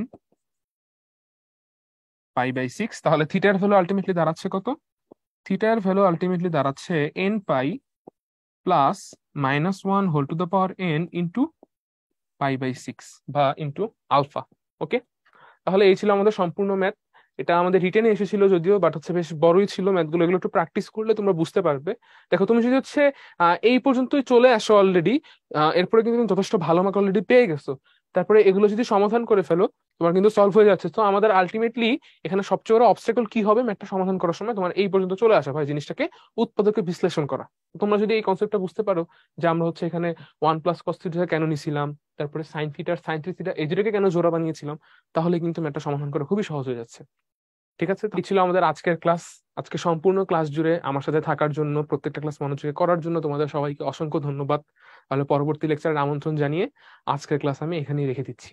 S1: পাই বাই 6, তাহলে থিটার ভ্যালু আলটিমেটলি দাঁড়াচ্ছে কত, থিটার ভ্যালু আলটিমেটলি দাঁড়াচ্ছে n pi plus minus 1 whole to the power n into pi by 6 বা ইন্টু আলফা। ওকে, তাহলে এই ছিল আমাদের সম্পূর্ণ ম্যাথ। এটা আমাদের রিটেনে এসেছিল যদিও, বাট হচ্ছে বেশ বড়ই ছিল ম্যাথগুলো, এগুলো একটু প্র্যাকটিস করলে তোমরা বুঝতে পারবে। দেখো তুমি যদি হচ্ছে এই পর্যন্তই চলে আসো অলরেডি, এরপরে কিন্তু তুমি যথেষ্ট ভালো মার্ক অলরেডি পেয়ে গেছো, তারপরে এগুলো যদি সমাধান করে ফেলো তোমার কিন্তু সলভ হয়ে যাচ্ছে। তো আমাদের আলটিমেটলি এখানে সবচেয়ে বড় অবস্টাকল কি হবে ম্যাথটা সমাধান করার সময়, তোমার এই পর্যন্ত চলে আসা ভাই, জিনিসটাকে উৎপাদকে বিশ্লেষণ করা। তোমরা যদি এই কনসেপ্টটা বুঝতে পারো যে আমরা হচ্ছে এখানে 1 প্লাস কস থিটা কেন নিছিলাম, তারপরে সাইন থিটার সাইন 3 থিটা এই দুটোকে কেন জোড়া বানিয়েছিলাম, তাহলে কিন্তু ম্যাথটা সমাধান করা খুবই সহজ হয়ে যাচ্ছে। ঠিক আছে, তো এই ছিল আমাদের আজকের ক্লাস। আজকে সম্পূর্ণ ক্লাস জুড়ে আমার সাথে থাকার জন্য, প্রত্যেকটা ক্লাস মনোযোগে করার জন্য তোমাদের সবাইকে অসংখ্য ধন্যবাদ। তাহলে পরবর্তী লেকচারের আমন্ত্রণ জানিয়ে আজকের ক্লাস আমি এখানেই রেখে দিচ্ছি।